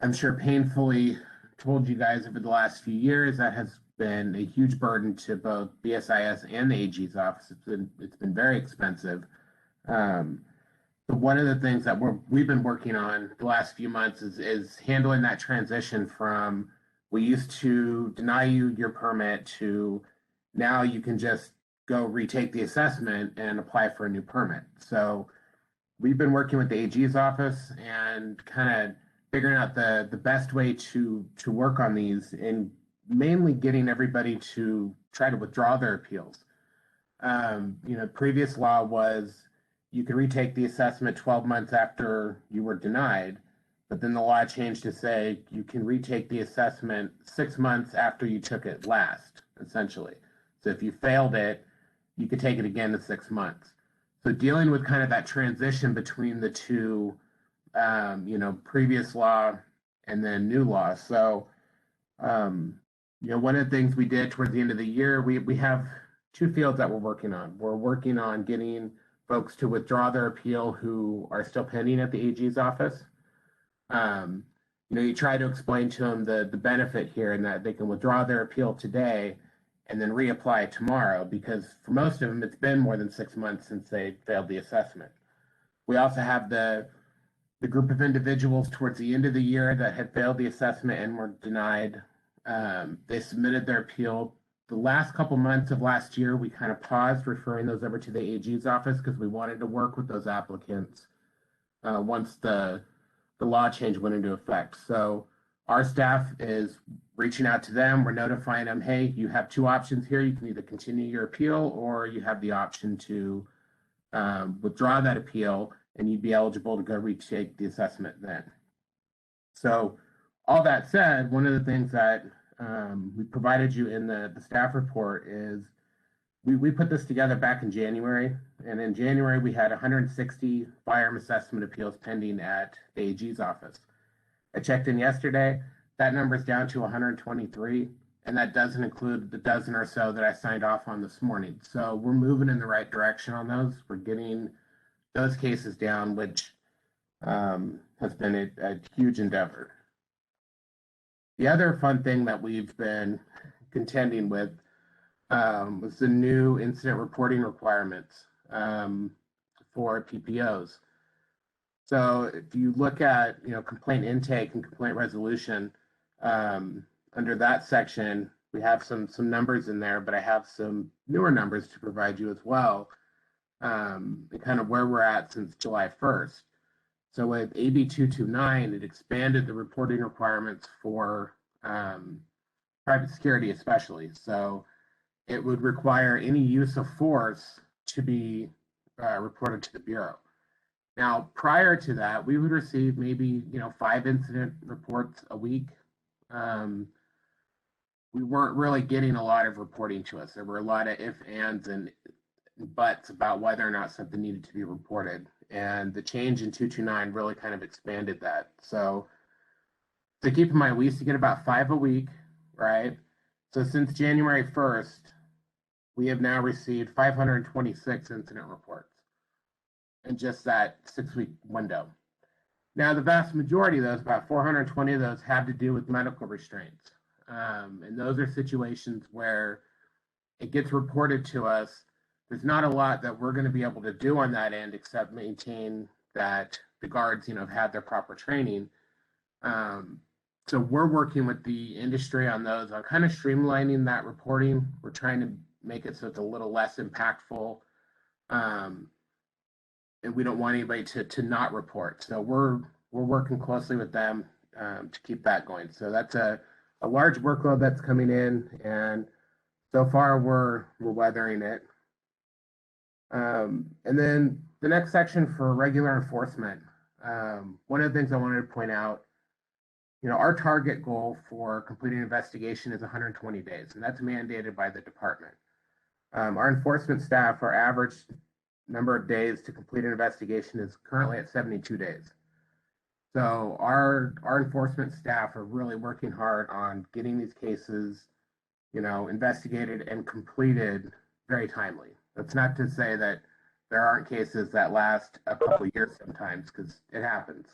I'm sure, painfully told you guys over the last few years, that has been a huge burden to both BSIS and the AG's office. It's been very expensive. But one of the things that we've been working on the last few months is handling that transition from we used to deny you your permit to now you can just go retake the assessment and apply for a new permit. So we've been working with the AG's office and kind of figuring out the best way to work on these and mainly getting everybody to try to withdraw their appeals. Previous law was you could retake the assessment 12 months after you were denied, but then the law changed to say you can retake the assessment 6 months after you took it last, essentially. So if you failed it, you could take it again in 6 months. So dealing with kind of that transition between the two, previous law and then new law. So, one of the things we did towards the end of the year, we have two fields that we're working on. We're working on getting folks to withdraw their appeal who are still pending at the AG's office. You try to explain to them the benefit here and that they can withdraw their appeal today and then reapply tomorrow, because for most of them, it's been more than 6 months since they failed the assessment. We also have the group of individuals towards the end of the year that had failed the assessment and were denied. They submitted their appeal. The last couple months of last year, we kind of paused referring those over to the AG's office because we wanted to work with those applicants once the law change went into effect. So our staff is reaching out to them. We're notifying them, hey, you have two options here. You can either continue your appeal or you have the option to withdraw that appeal, and you'd be eligible to go retake the assessment then. So all that said, one of the things that we provided you in the staff report is we put this together back in January, and in January we had 160 firearm assessment appeals pending at the AG's office. I checked in yesterday, that number is down to 123, and that doesn't include the dozen or so that I signed off on this morning. So we're moving in the right direction on those. We're getting those cases down, which has been a huge endeavor. The other fun thing that we've been contending with was the new incident reporting requirements for PPOs. So if you look at complaint intake and complaint resolution, under that section, we have some numbers in there, but I have some newer numbers to provide you as well, and kind of where we're at since July 1st. So with AB 229, it expanded the reporting requirements for private security especially. So it would require any use of force to be reported to the Bureau. Now, prior to that, we would receive maybe 5 incident reports a week. We weren't really getting a lot of reporting to us. There were a lot of ifs, ands, and buts about whether or not something needed to be reported. And the change in 229 really kind of expanded that. So keep in mind, we used to get about 5 a week, right? So since January 1st, we have now received 526 incident reports in just that 6-week window. Now, the vast majority of those, about 420 of those, have to do with medical restraints. And those are situations where it gets reported to us. There's not a lot that we're going to be able to do on that end except maintain that the guards, have had their proper training. So we're working with the industry on those, on kind of streamlining that reporting. We're trying to make it so it's a little less impactful. And we don't want anybody to not report. So we're working closely with them to keep that going. So that's a large workload that's coming in, and so far we're weathering it. And then the next section for regular enforcement. One of the things I wanted to point out, our target goal for completing an investigation is 120 days, and that's mandated by the department. Our enforcement staff, our average number of days to complete an investigation is currently at 72 days. So our enforcement staff are really working hard on getting these cases, investigated and completed very timely. That's not to say that there aren't cases that last a couple of years sometimes, because it happens.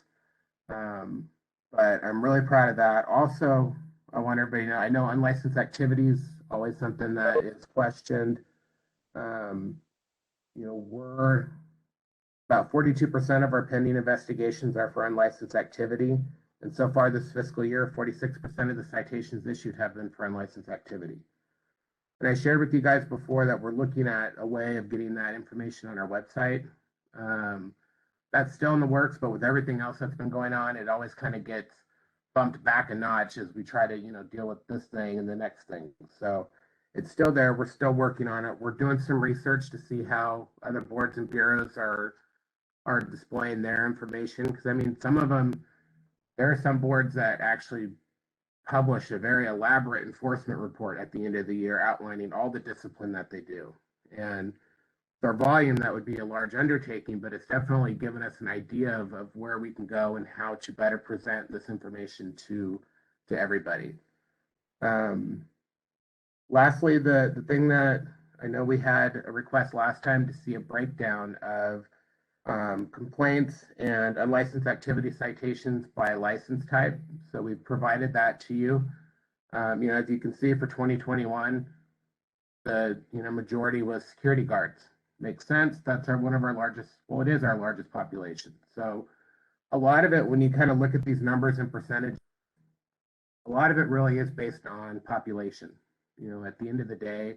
But I'm really proud of that. Also, I want everybody to know, I know unlicensed activities, always something that is questioned. We're about 42% of our pending investigations are for unlicensed activity. And so far this fiscal year, 46% of the citations issued have been for unlicensed activity. And I shared with you guys before that we're looking at a way of getting that information on our website. That's still in the works, but with everything else that's been going on, it always kind of gets bumped back a notch as we try to, deal with this thing and the next thing. So it's still there. We're still working on it. We're doing some research to see how other boards and bureaus are are displaying their information. Because I mean, some of them, there are some boards that actually publish a very elaborate enforcement report at the end of the year outlining all the discipline that they do. And for volume, that would be a large undertaking, but it's definitely given us an idea of where we can go and how to better present this information to everybody. Lastly, the thing that I know we had a request last time to see a breakdown of complaints and unlicensed activity citations by license type. So we've provided that to you. As you can see for 2021, the majority was security guards. Makes sense. That's one of our largest, well, it is our largest population. So a lot of it, when you kind of look at these numbers and percentage, a lot of it really is based on population. At the end of the day,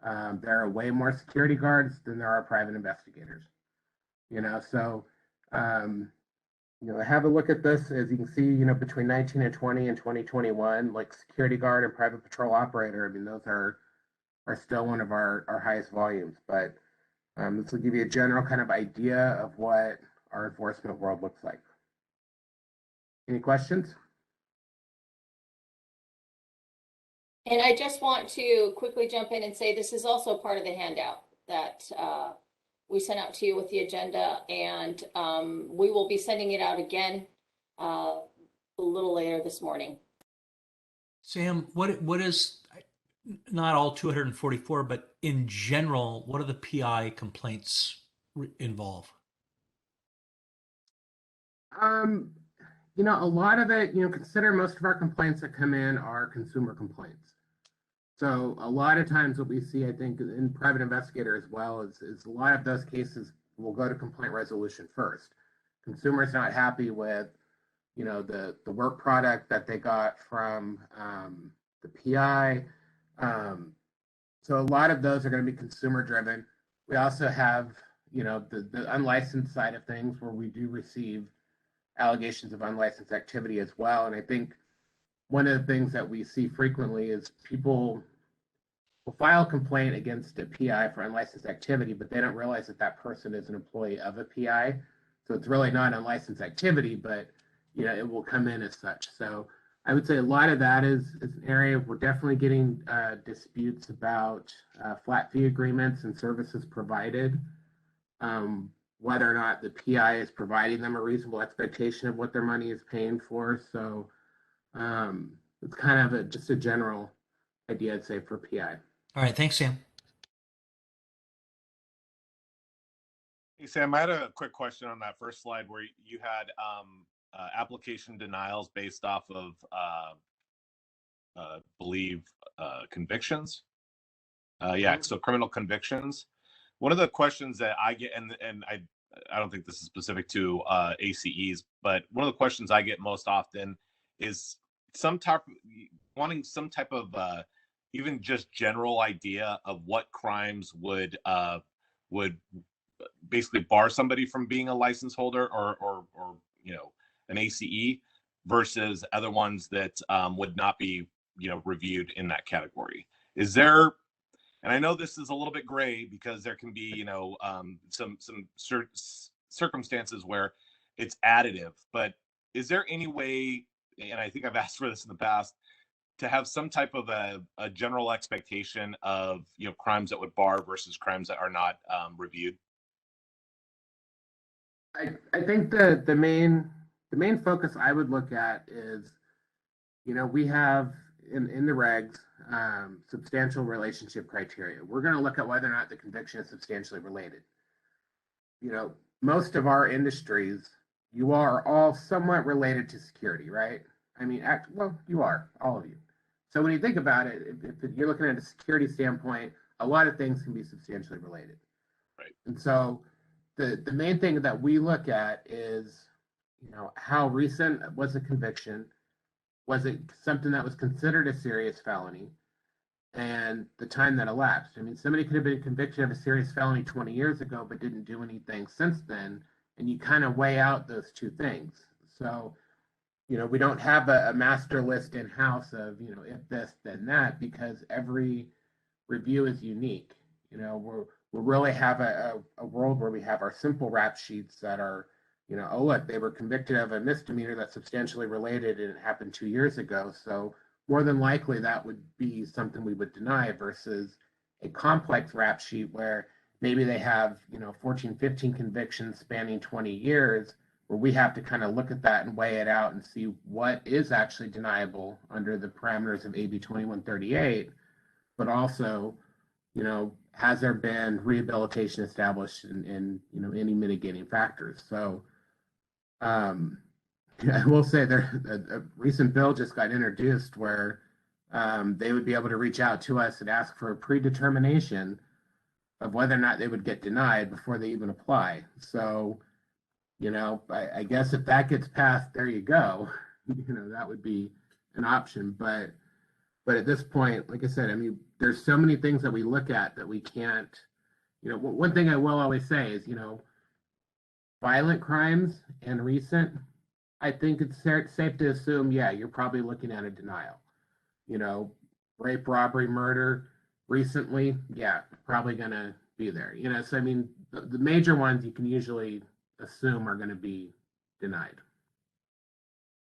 there are way more security guards than there are private investigators. So have a look at this. As you can see, between 19 and 20 and 2021, like security guard and private patrol operator, I mean, those are still one of our highest volumes. But this will give you a general kind of idea of what our enforcement world looks like. Any questions? And I just want to quickly jump in and say this is also part of the handout that we sent out to you with the agenda, and we will be sending it out again a little later this morning. Sam, what is, not all 244, but in general, what are the PI complaints involve? A lot of it, consider most of our complaints that come in are consumer complaints. So a lot of times what we see, I think, in private investigator as well, is a lot of those cases will go to complaint resolution first. Consumers not happy with, the work product that they got from the PI. So a lot of those are going to be consumer driven. We also have, the unlicensed side of things where we do receive allegations of unlicensed activity as well. And I think one of the things that we see frequently is people will file a complaint against a PI for unlicensed activity, but they don't realize that that person is an employee of a PI. So it's really not unlicensed activity, but it will come in as such. So I would say a lot of that is an area we're definitely getting disputes about flat fee agreements and services provided. Whether or not the PI is providing them a reasonable expectation of what their money is paying for. So it's kind of just a general idea, I'd say, for PI. All right, thanks, Sam. Hey, Sam, I had a quick question on that first slide where you had application denials based off of, convictions. So criminal convictions. One of the questions that I get, and I don't think this is specific to ACEs, but one of the questions I get most often is wanting some type of even just general idea of what crimes would basically bar somebody from being a license holder or an ACE versus other ones that would not be reviewed in that category. Is there, and I know this is a little bit gray because there can be some circumstances where it's additive, but is there any way, and I think I've asked for this in the past, to have some type of a general expectation of crimes that would bar versus crimes that are not reviewed? I think the main focus I would look at is, we have in the regs substantial relationship criteria. We're going to look at whether or not the conviction is substantially related. Most of our industries, you are all somewhat related to security, right? I mean, well, you are, all of you. So when you think about it, if you're looking at a security standpoint, a lot of things can be substantially related. Right. And so the main thing that we look at is, how recent was the conviction? Was it something that was considered a serious felony? And the time that elapsed. I mean, somebody could have been convicted of a serious felony 20 years ago, but didn't do anything since then. And you kind of weigh out those two things. So, we don't have a master list in house of, if this, then that, because every review is unique. we'll really have a world where we have our simple rap sheets that are, oh, look, they were convicted of a misdemeanor that's substantially related and it happened 2 years ago. So more than likely that would be something we would deny versus a complex rap sheet where maybe they have, 14, 15 convictions spanning 20 years, where we have to kind of look at that and weigh it out and see what is actually deniable under the parameters of AB 2138, but also, has there been rehabilitation established in any mitigating factors? So I will say a recent bill just got introduced where they would be able to reach out to us and ask for a predetermination of whether or not they would get denied before they even apply. So, I guess if that gets passed, there you go. That would be an option. But at this point, like I said, I mean, there's so many things that we look at that we can't, one thing I will always say is, violent crimes and recent, I think it's safe to assume, yeah, you're probably looking at a denial. Rape, robbery, murder, recently, yeah, probably going to be there. So I mean, the major ones you can usually assume are going to be denied.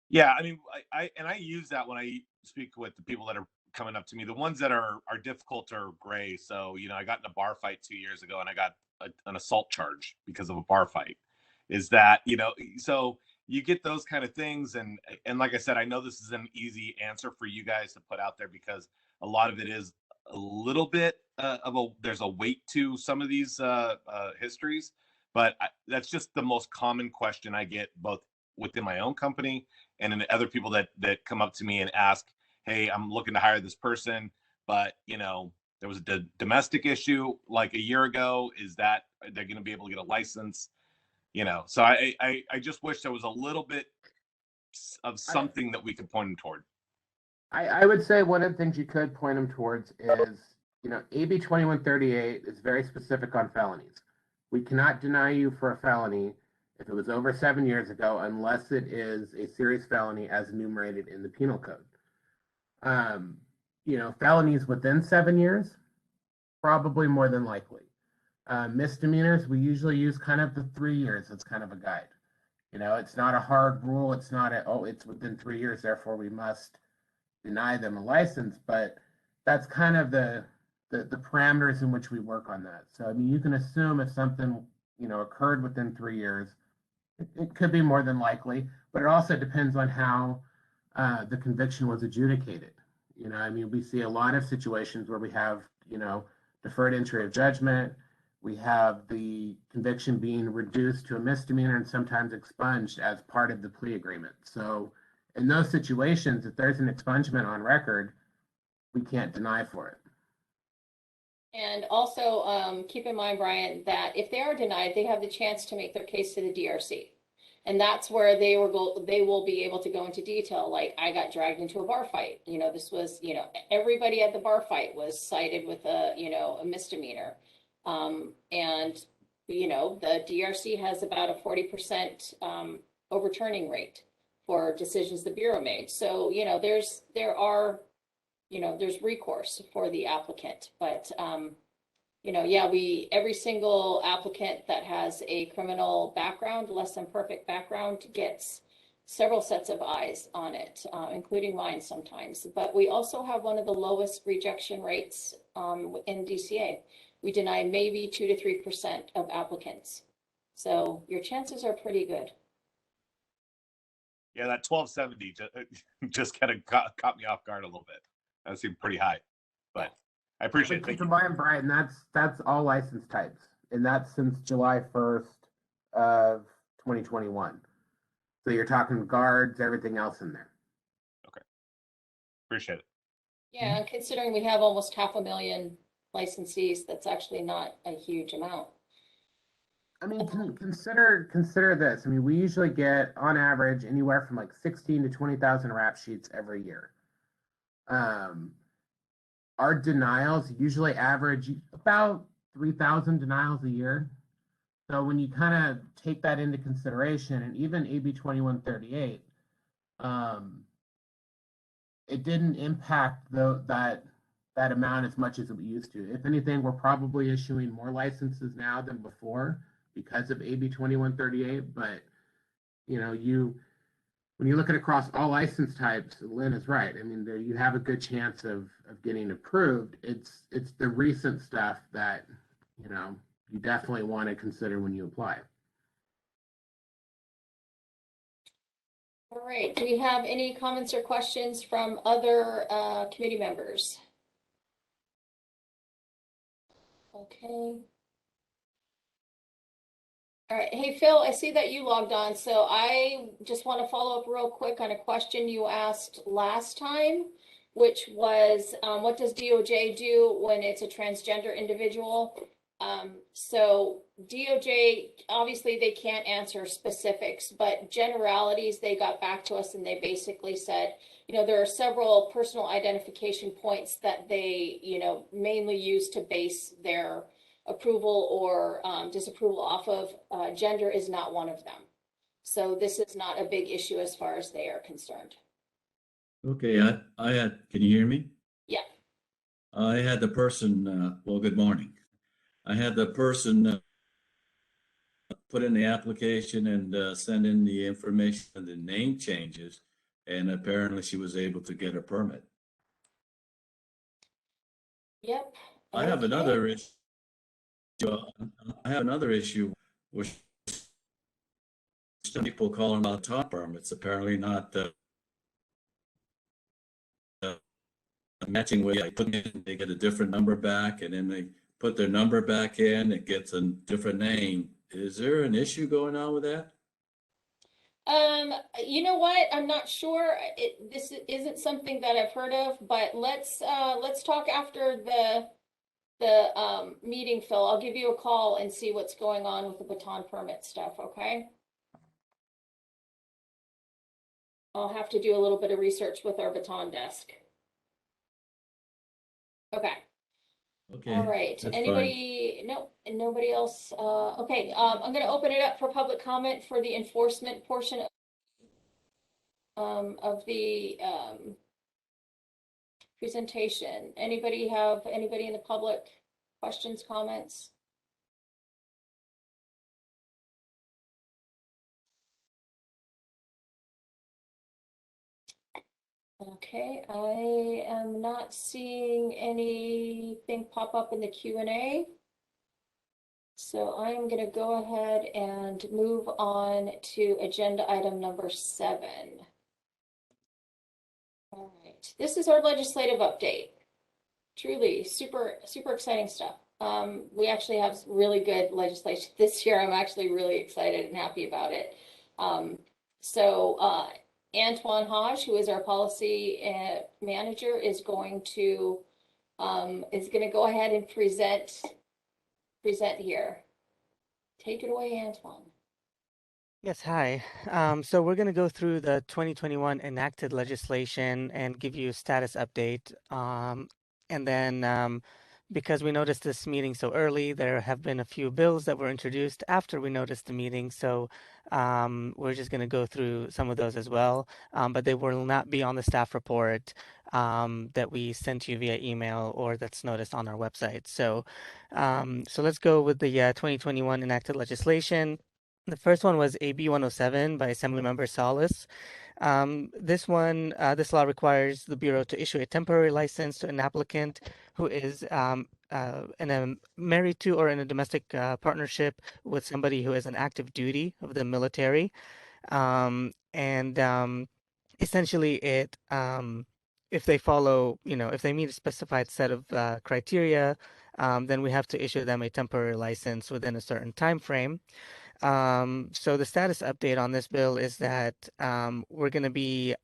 Yeah, I mean, I use that when I speak with the people that are coming up to me. The ones that are difficult are gray. So I got in a bar fight 2 years ago, and I got an assault charge because of a bar fight. Is that so you get those kind of things, and like I said, I know this is an easy answer for you guys to put out there because a lot of it is a little bit there's a weight to some of these histories, but that's just the most common question I get both within my own company and in other people that come up to me and ask, hey, I'm looking to hire this person, but there was a domestic issue like a year ago. Is that they're going to be able to get a license? So I just wish there was a little bit of something that we could point them toward. I would say one of the things you could point them towards is, AB 2138 is very specific on felonies. We cannot deny you for a felony if it was over 7 years ago, unless it is a serious felony as enumerated in the penal code. Felonies within 7 years, probably more than likely. Misdemeanors, we usually use kind of the 3 years as kind of a guide. It's not a hard rule. It's not it's within 3 years, therefore we must deny them a license, but that's kind of the parameters in which we work on that. So, I mean, you can assume if something, occurred within 3 years, it could be more than likely, but it also depends on how the conviction was adjudicated. I mean, we see a lot of situations where we have, deferred entry of judgment. We have the conviction being reduced to a misdemeanor and sometimes expunged as part of the plea agreement. So in those situations, if there's an expungement on record, we can't deny for it. And also keep in mind, Brian, that if they are denied, they have the chance to make their case to the DRC. And that's where they will be able to go into detail. Like, I got dragged into a bar fight. This was, everybody at the bar fight was cited with a misdemeanor. And, the DRC has about a 40% overturning rate for decisions the Bureau made. So, there's recourse for the applicant, but, every single applicant that has a criminal background, less than perfect background, gets several sets of eyes on it, including mine sometimes. But we also have one of the lowest rejection rates in DCA. We deny maybe 2 to 3% of applicants. So your chances are pretty good. Yeah, that 1270 just kind of caught me off guard a little bit. That seemed pretty high, but I appreciate it. Keep in mind, Brian, that's all license types, and that's since July 1st of 2021. So you're talking guards, everything else in there. Okay, appreciate it. Yeah, and considering we have almost 500,000 licensees, that's actually not a huge amount. I mean, consider this. I mean, we usually get on average anywhere from like 16 to 20,000 rap sheets every year. Our denials usually average about 3,000 denials a year. So when you kind of take that into consideration, and even AB 2138, it didn't impact that that amount as much as we used to. If anything, we're probably issuing more licenses now than before because of AB 2138. But when you look at across all license types, Lynn is right. I mean, you have a good chance of getting approved. It's the recent stuff that you definitely want to consider when you apply. All right, do we have any comments or questions from other committee members? Okay. All right, hey Phil, I see that you logged on, so I just want to follow up real quick on a question you asked last time, which was what does DOJ do when it's a transgender individual? So DOJ, obviously they can't answer specifics, but generalities, they got back to us and they basically said, there are several personal identification points that they, mainly use to base their approval or disapproval off of. Gender is not one of them. So this is not a big issue as far as they are concerned. Okay, I had, can you hear me? Yeah. I had the person, well, good morning. I had the person put in the application and send in the information and the name changes, and apparently she was able to get a permit. Yep. I have another issue. I have another issue with some people calling about top permits, apparently not matching way I put in, they get a different number back, and then they put their number back in, it gets a different name. Is there an issue going on with that? You know what? I'm not sure. This isn't something that I've heard of, but let's talk after the meeting, Phil. I'll give you a call and see what's going on with the baton permit stuff, okay? I'll have to do a little bit of research with our baton desk. Okay. Okay. All right. Anybody? No, nobody else. Okay. I'm going to open it up for public comment for the enforcement portion of the presentation. Anybody in the public questions, comments? Okay, I am not seeing anything pop up in the Q&A. So I am going to go ahead and move on to agenda item number 7. All right, this is our legislative update. Truly super exciting stuff. We actually have really good legislation this year. I'm actually really excited and happy about it. Antoine Hodge, who is our policy manager, is going to go ahead and present here. Take it away, Antoine. Yes, hi. So we're going to go through the 2021 enacted legislation and give you a status update. And then because we noticed this meeting so early, there have been a few bills that were introduced after we noticed the meeting. So we're just going to go through some of those as well, but they will not be on the staff report that we sent you via email or that's noticed on our website. So let's go with the 2021 enacted legislation. The first one was AB 107 by Assemblymember Salas. This law requires the Bureau to issue a temporary license to an applicant who is married to or in a domestic partnership with somebody who is an active duty of the military. Essentially if they follow, if they meet a specified set of criteria, then we have to issue them a temporary license within a certain time frame. So the status update on this bill is that we're going to be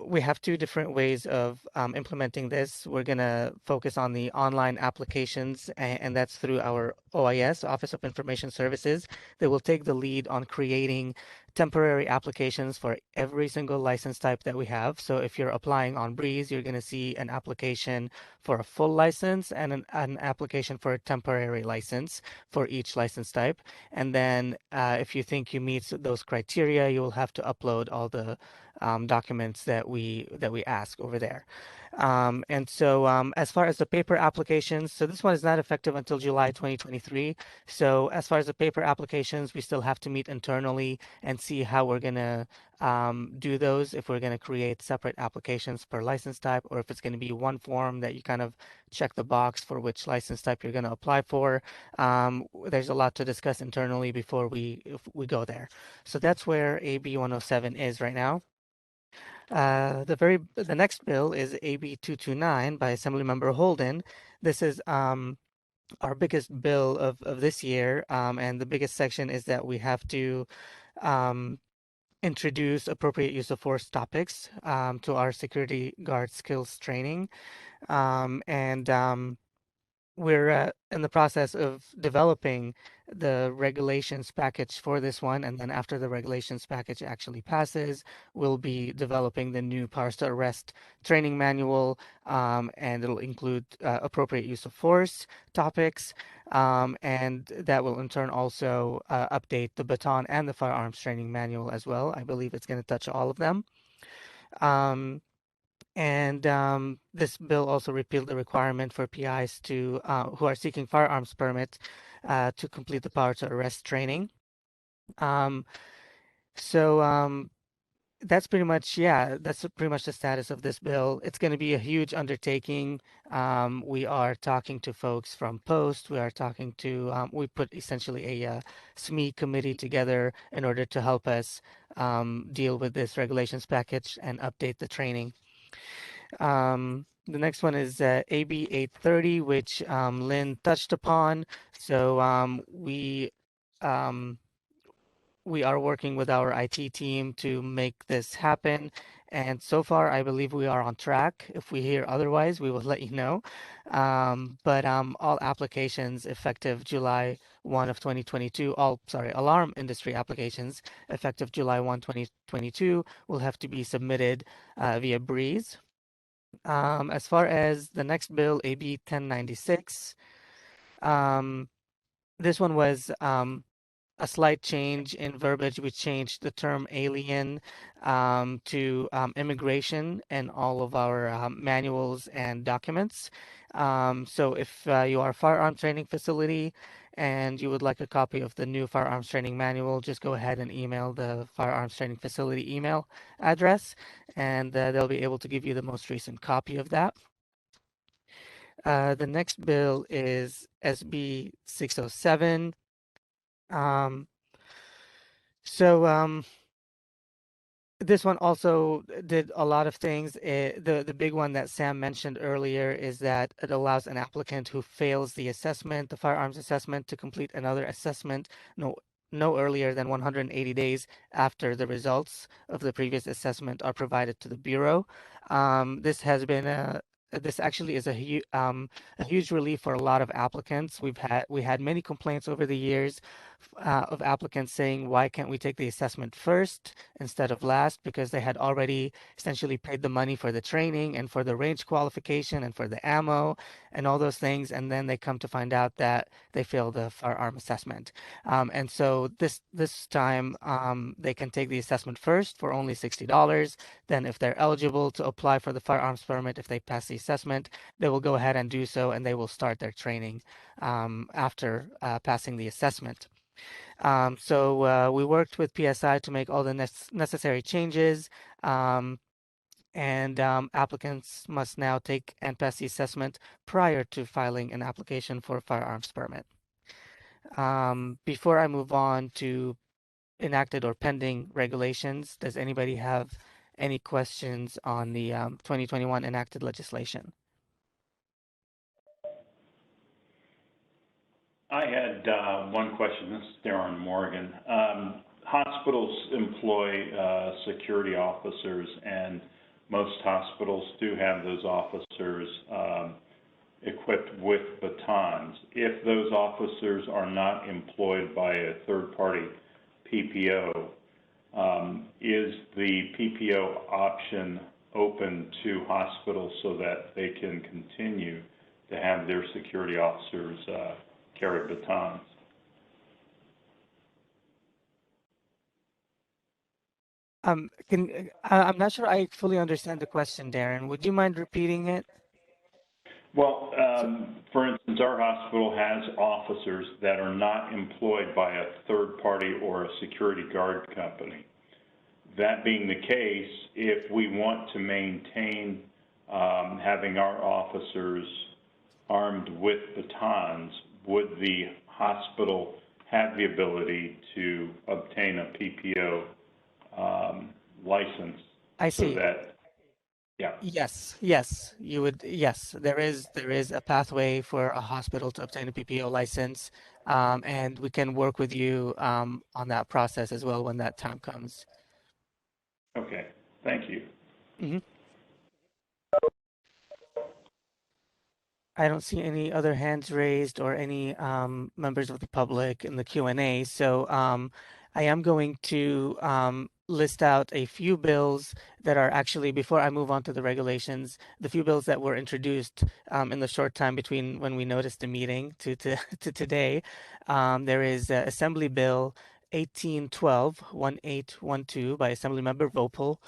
we have two different ways of implementing this. We're going to focus on the online applications, and that's through our OIS, Office of Information Services. They will take the lead on creating temporary applications for every single license type that we have. So if you're applying on Breeze, you're going to see an application for a full license and an application for a temporary license for each license type. And then if you think you meet those criteria, you will have to upload all the documents that we ask over there. And so as far as the paper applications, so this one is not effective until July 2023. So as far as the paper applications, we still have to meet internally and see how we're going to do those, if we're going to create separate applications per license type, or if it's going to be one form that you kind of check the box for which license type you're going to apply for. There's a lot to discuss internally before if we go there. So that's where AB 107 is right now. The next bill is AB 229 by Assemblymember Holden. This is our biggest bill of this year, and the biggest section is that we have to introduce appropriate use of force topics to our security guard skills training, and we're in the process of developing the regulations package for this one. And then after the regulations package actually passes, we'll be developing the new powers to arrest training manual, and it'll include appropriate use of force topics. And that will in turn also update the baton and the firearms training manual as well. I believe it's going to touch all of them. And this bill also repealed the requirement for PIs to who are seeking firearms permits to complete the power to arrest training. So that's pretty much, yeah, that's pretty much the status of this bill. It's going to be a huge undertaking. We are talking to folks from Post. We are talking to, we put essentially a SME committee together in order to help us deal with this regulations package and update the training. The next one is AB 830, which Lynn touched upon. So we are working with our IT team to make this happen. And so far, I believe we are on track. If we hear otherwise, we will let you know. But all applications effective July 1 of 2022, alarm industry applications effective July 1, 2022 will have to be submitted via Breeze. As far as the next bill, AB 1096, this one was a slight change in verbiage. We changed the term alien to immigration in all of our manuals and documents. So if you are a firearm training facility and you would like a copy of the new firearms training manual, just go ahead and email the firearms training facility email address, and they'll be able to give you the most recent copy of that. The next bill is SB 607. So this one also did a lot of things. The big one that Sam mentioned earlier is that it allows an applicant who fails the assessment, the firearms assessment, to complete another assessment no earlier than 180 days after the results of the previous assessment are provided to the Bureau. This actually is a huge relief for a lot of applicants. We had many complaints over the years of applicants saying, why can't we take the assessment first instead of last? Because they had already essentially paid the money for the training and for the range qualification and for the ammo and all those things. And then they come to find out that they failed the firearm assessment. And so this time they can take the assessment first for only $60. Then if they're eligible to apply for the firearms permit, if they pass the assessment, they will go ahead and do so, and they will start their training after passing the assessment. So we worked with PSI to make all the necessary changes, and applicants must now take and pass the assessment prior to filing an application for a firearms permit. Before I move on to enacted or pending regulations, does anybody have any questions on the 2021 enacted legislation? I had one question. This is Darren Morgan. Hospitals employ security officers, and most hospitals do have those officers equipped with batons. If those officers are not employed by a third-party PPO, is the PPO option open to hospitals so that they can continue to have their security officers carry batons? I'm not sure I fully understand the question, Darren. Would you mind repeating it? Well, for instance, our hospital has officers that are not employed by a third party or a security guard company. That being the case, if we want to maintain having our officers armed with batons, would the hospital have the ability to obtain a PPO license? I see. So that, yeah. Yes, you would. Yes, there is a pathway for a hospital to obtain a PPO license, and we can work with you on that process as well when that time comes. Okay, thank you. Mm-hmm. I don't see any other hands raised or any members of the public in the Q&A. So I am going to list out a few bills that are actually, before I move on to the regulations, the few bills that were introduced in the short time between when we noticed the meeting to today. There is Assembly Bill 1812 by Assemblymember Vopel.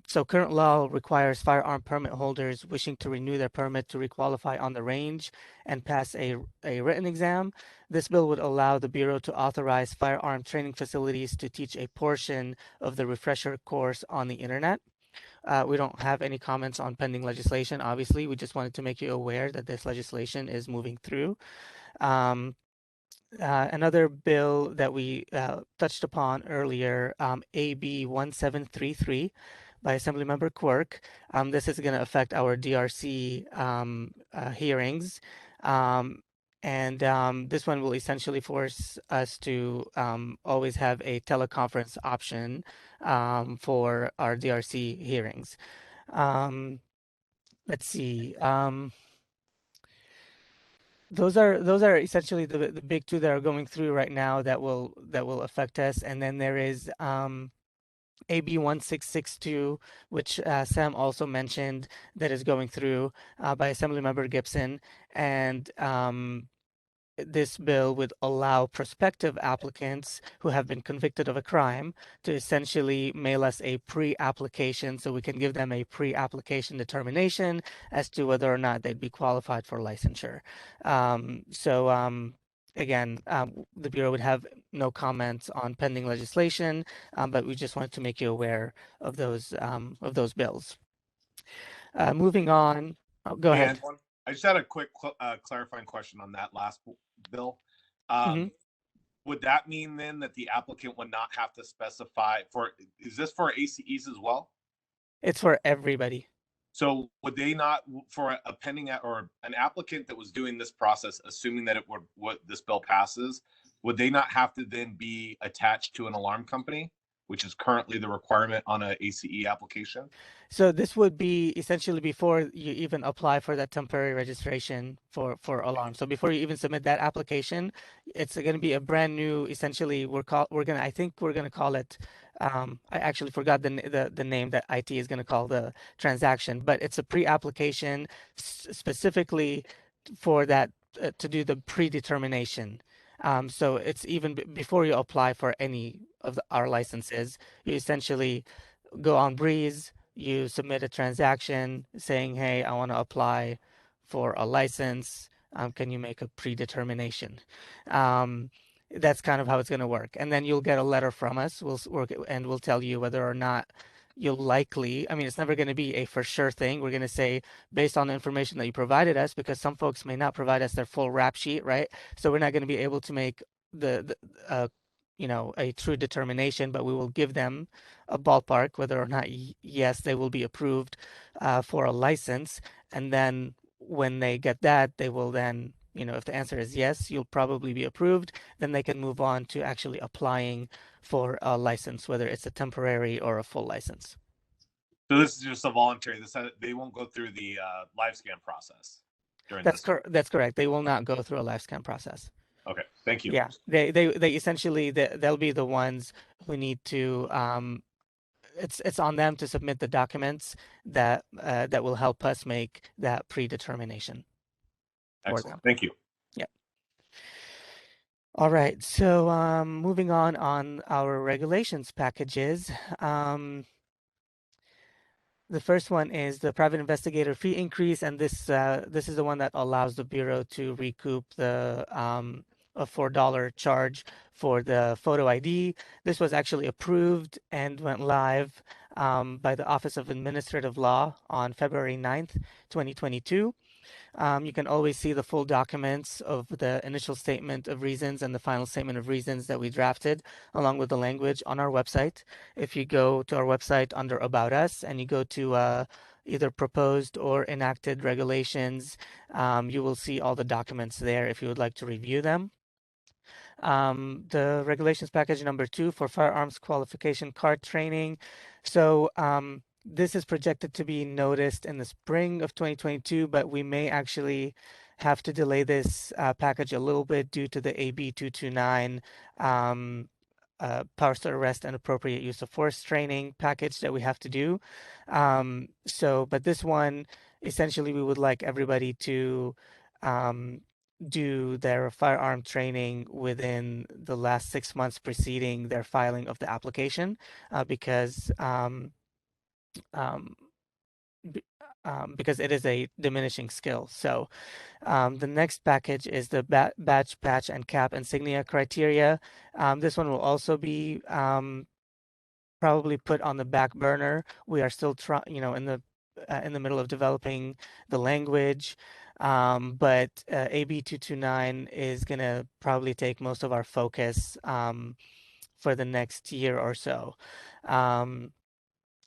So current law requires firearm permit holders wishing to renew their permit to requalify on the range and pass a written exam. This bill would allow the Bureau to authorize firearm training facilities to teach a portion of the refresher course on the internet. We don't have any comments on pending legislation. Obviously, we just wanted to make you aware that this legislation is moving through. Another bill that we touched upon earlier, AB 1733 by Assemblymember Quirk. This is going to affect our DRC hearings. This one will essentially force us to always have a teleconference option for our DRC hearings. Let's see. Those are essentially the big two that are going through right now that will affect us. And then there is AB 1662, which Sam also mentioned, that is going through by Assemblymember Gibson. And this bill would allow prospective applicants who have been convicted of a crime to essentially mail us a pre-application so we can give them a pre-application determination as to whether or not they'd be qualified for licensure. Again, the Bureau would have no comments on pending legislation, but we just wanted to make you aware of those bills. Moving on, go ahead. I just had a quick clarifying question on that last bill. Would that mean then that the applicant would not have to specify is this for ACEs as well? It's for everybody. So would they not, for a pending or an applicant that was doing this process, assuming that this bill passes, would they not have to then be attached to an alarm company, which is currently the requirement on an ACE application? So this would be essentially before you even apply for that temporary registration for alarm. So before you even submit that application, it's going to be a brand new. Essentially, I think we're gonna call it. I actually forgot the name that IT is going to call the transaction, but it's a pre-application specifically for that to do the predetermination. So it's even before you apply for any of our licenses, you essentially go on Breeze, you submit a transaction saying, hey, I want to apply for a license. Can you make a predetermination? That's kind of how it's going to work. And then you'll get a letter from us. We'll tell you whether or not you'll likely, I mean, it's never going to be a for sure thing. We're going to say, based on the information that you provided us, because some folks may not provide us their full rap sheet, right? So we're not going to be able to make a true determination, but we will give them a ballpark whether or not yes, they will be approved for a license. And then when they get that, they will then, if the answer is yes, you'll probably be approved, then they can move on to actually applying for a license, whether it's a temporary or a full license. So this is just a voluntary. They won't go through the live scan process during this. That's correct. They will not go through a live scan process. Okay, thank you. Yeah, they essentially they'll be the ones who need to. It's on them to submit the documents that will help us make that predetermination. Excellent. Thank you. Yeah. All right, so moving on our regulations packages. The first one is the private investigator fee increase, and this is the one that allows the Bureau to recoup the a $4 charge for the photo ID. This was actually approved and went live by the Office of Administrative Law on February 9th, 2022. You can always see the full documents of the initial statement of reasons and the final statement of reasons that we drafted, along with the language on our website. If you go to our website under About Us and you go to either proposed or enacted regulations, you will see all the documents there if you would like to review them. The regulations package number 2 for firearms qualification card training. So this is projected to be noticed in the spring of 2022, but we may actually have to delay this package a little bit due to the AB 229 powers to arrest and appropriate use of force training package that we have to do. But this one, essentially, we would like everybody to do their firearm training within the last 6 months preceding their filing of the application, because it is a diminishing skill. So the next package is the badge, patch, and cap insignia criteria. This one will also be probably put on the back burner. We are still in the middle of developing the language, but AB 229 is going to probably take most of our focus for the next year or so.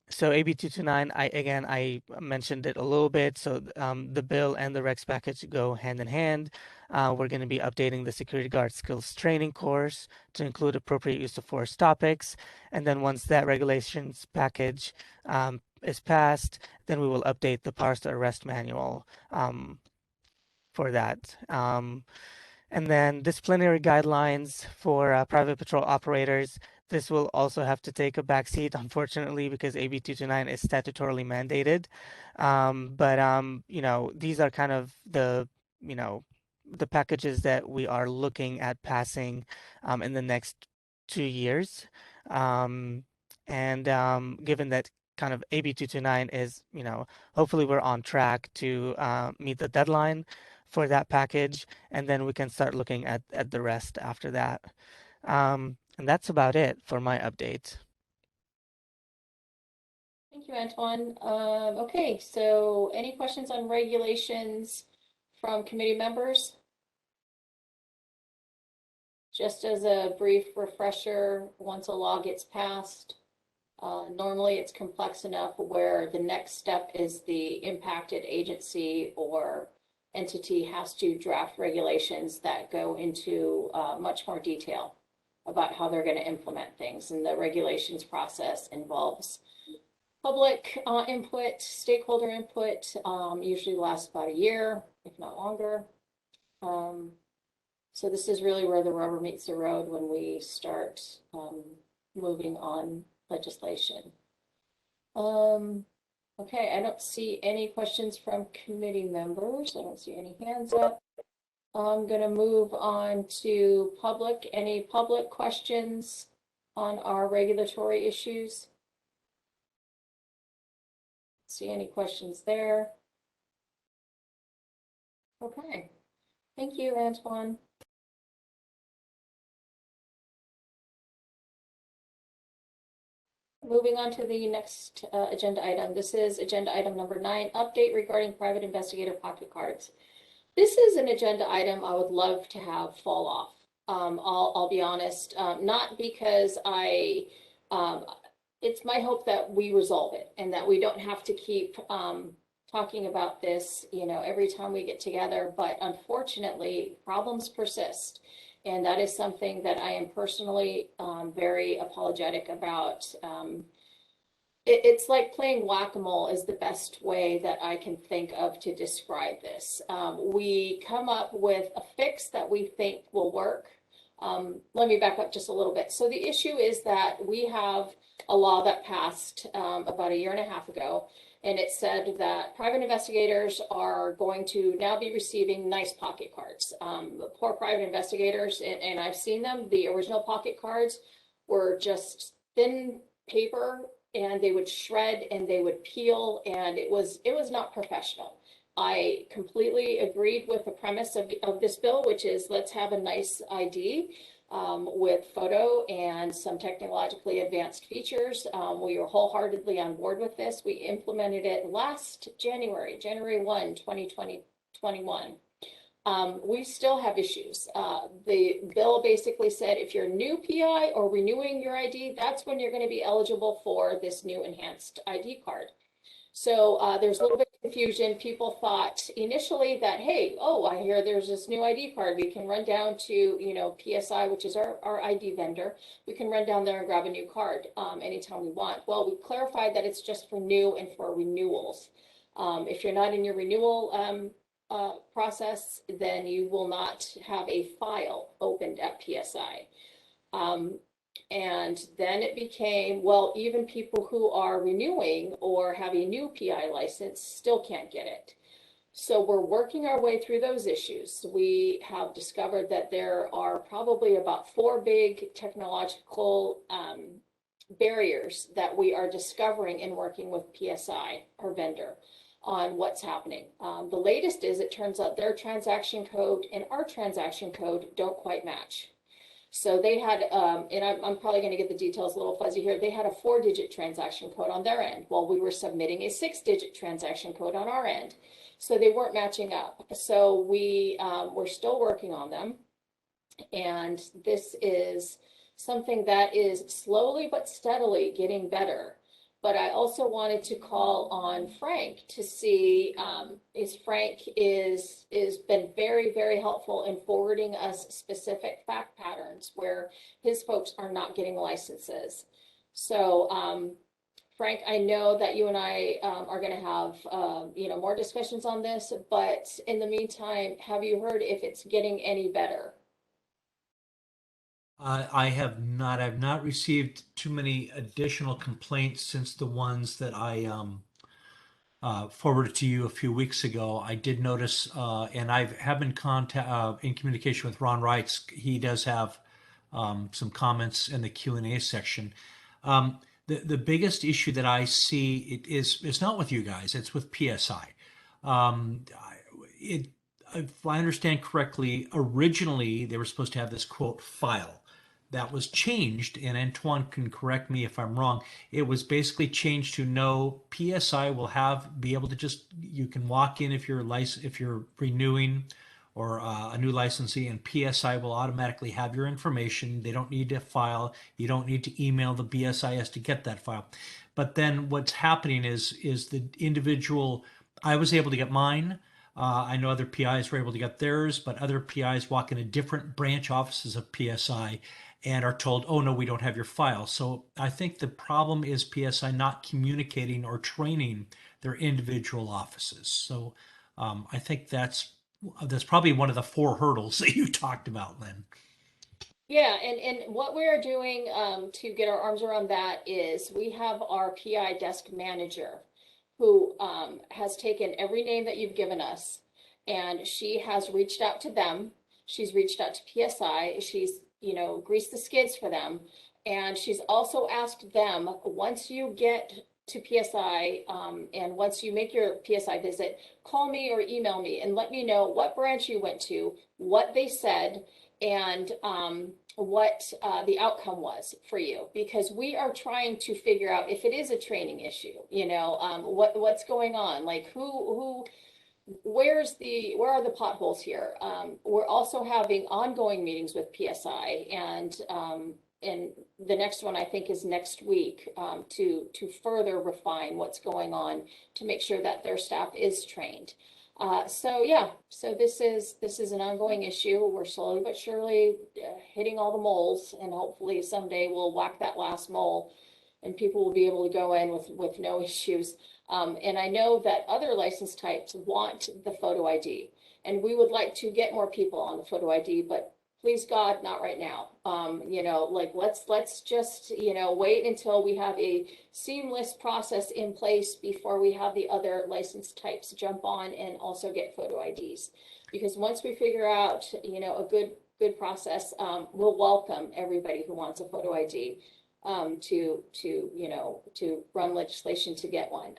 So AB 229, I mentioned it a little bit. So the bill and the Regs package go hand in hand. We're going to be updating the security guard skills training course to include appropriate use of force topics. And then once that regulations package is passed, then we will update the powers to arrest manual for that. And then disciplinary guidelines for private patrol operators. This will also have to take a backseat, unfortunately, because AB 229 is statutorily mandated. These are kind of the packages that we are looking at passing in the next 2 years. Given that kind of AB 229 is, hopefully we're on track to meet the deadline for that package, and then we can start looking at the rest after that. And that's about it for my update. Thank you, Antoine. Okay, so any questions on regulations from committee members? Just as a brief refresher, once a law gets passed, normally it's complex enough where the next step is the impacted agency or entity has to draft regulations that go into much more detail about how they're going to implement things. And the regulations process involves public input, stakeholder input, usually lasts about a year, if not longer. So this is really where the rubber meets the road when we start moving on legislation. Okay, I don't see any questions from committee members. I don't see any hands up. I'm going to move on to public. Any public questions on our regulatory issues? See any questions there? Okay, thank you, Antoine. Moving on to the next agenda item. This is agenda item number 9, update regarding private investigator pocket cards. This is an agenda item I would love to have fall off. I'll be honest, not because it's my hope that we resolve it and that we don't have to keep talking about this, every time we get together, but unfortunately problems persist. And that is something that I am personally very apologetic about. It's like playing whack-a-mole is the best way that I can think of to describe this. We come up with a fix that we think will work. Let me back up just a little bit. So the issue is that we have a law that passed about 1.5 years ago And it said that private investigators are going to now be receiving nice pocket cards. Poor private investigators, and I've seen them, the original pocket cards were just thin paper, and they would shred and they would peel, and it was not professional. I completely agreed with the premise of this bill, which is let's have a nice ID with photo and some technologically advanced features. We are wholeheartedly on board with this. We implemented it last January 1, 2021. We still have issues. The bill basically said if you're new PI or renewing your ID, that's when you're going to be eligible for this new enhanced ID card. So there's a little bit of confusion. People thought initially that, hey, oh, I hear there's this new ID card. We can run down to, you know, PSI, which is our ID vendor. We can run down there and grab a new card anytime we want. Well, we clarified that it's just for new and for renewals. If you're not in your renewal process, then you will not have a file opened at PSI. And then it became, well, even people who are renewing or have a new PI license still can't get it. So we're working our way through those issues. We have discovered that there are probably about 4 big technological barriers that we are discovering in working with PSI, our vendor, on what's happening. The latest is it turns out their transaction code and our transaction code don't quite match. So they had, and I'm probably going to get the details a little fuzzy here. They had a 4-digit transaction code on their end, while we were submitting a 6-digit transaction code on our end. So they weren't matching up. So we're still working on them. And this is something that is slowly but steadily getting better. But I also wanted to call on Frank to see, Frank is been very, very helpful in forwarding us specific fact patterns where his folks are not getting licenses. So Frank, I know that you and I are going to have more discussions on this, but in the meantime, have you heard if it's getting any better? I have not. I've not received too many additional complaints since the ones that I forwarded to you a few weeks ago. I did notice, and I have been in communication with Ron Reitz. He does have some comments in the Q&A section. The biggest issue that I see it's not with you guys. It's with PSI. If I understand correctly, originally they were supposed to have this quote file. That was changed, and Antoine can correct me if I'm wrong. It was basically changed to no, PSI will be able to just, you can walk in if you're renewing or a new licensee, and PSI will automatically have your information. They don't need to file. You don't need to email the BSIS to get that file. But then what's happening is the individual, I was able to get mine. I know other PIs were able to get theirs, but other PIs walk into different branch offices of PSI and are told, oh, no, we don't have your file. So I think the problem is PSI not communicating or training their individual offices. So I think that's probably one of the 4 hurdles that you talked about, Lynn. Yeah, and what we're doing to get our arms around that is we have our PI desk manager who has taken every name that you've given us, and she has reached out to them. She's reached out to PSI. She's, greased the skids for them. And she's also asked them, once you get to PSI and once you make your PSI visit, call me or email me and let me know what branch you went to, what they said, and what the outcome was for you, because we are trying to figure out if it is a training issue, what's going on, like where are the potholes here? We're also having ongoing meetings with PSI, and the next one I think is next week to further refine what's going on to make sure that their staff is trained. So this is an ongoing issue. We're slowly but surely hitting all the moles, and hopefully someday we'll whack that last mole and people will be able to go in with no issues. And I know that other license types want the photo ID, and we would like to get more people on the photo ID, but please God, not right now. Like let's just, wait until we have a seamless process in place before we have the other license types jump on and also get photo IDs. Because once we figure out, a good process, we'll welcome everybody who wants a photo ID to run legislation to get one.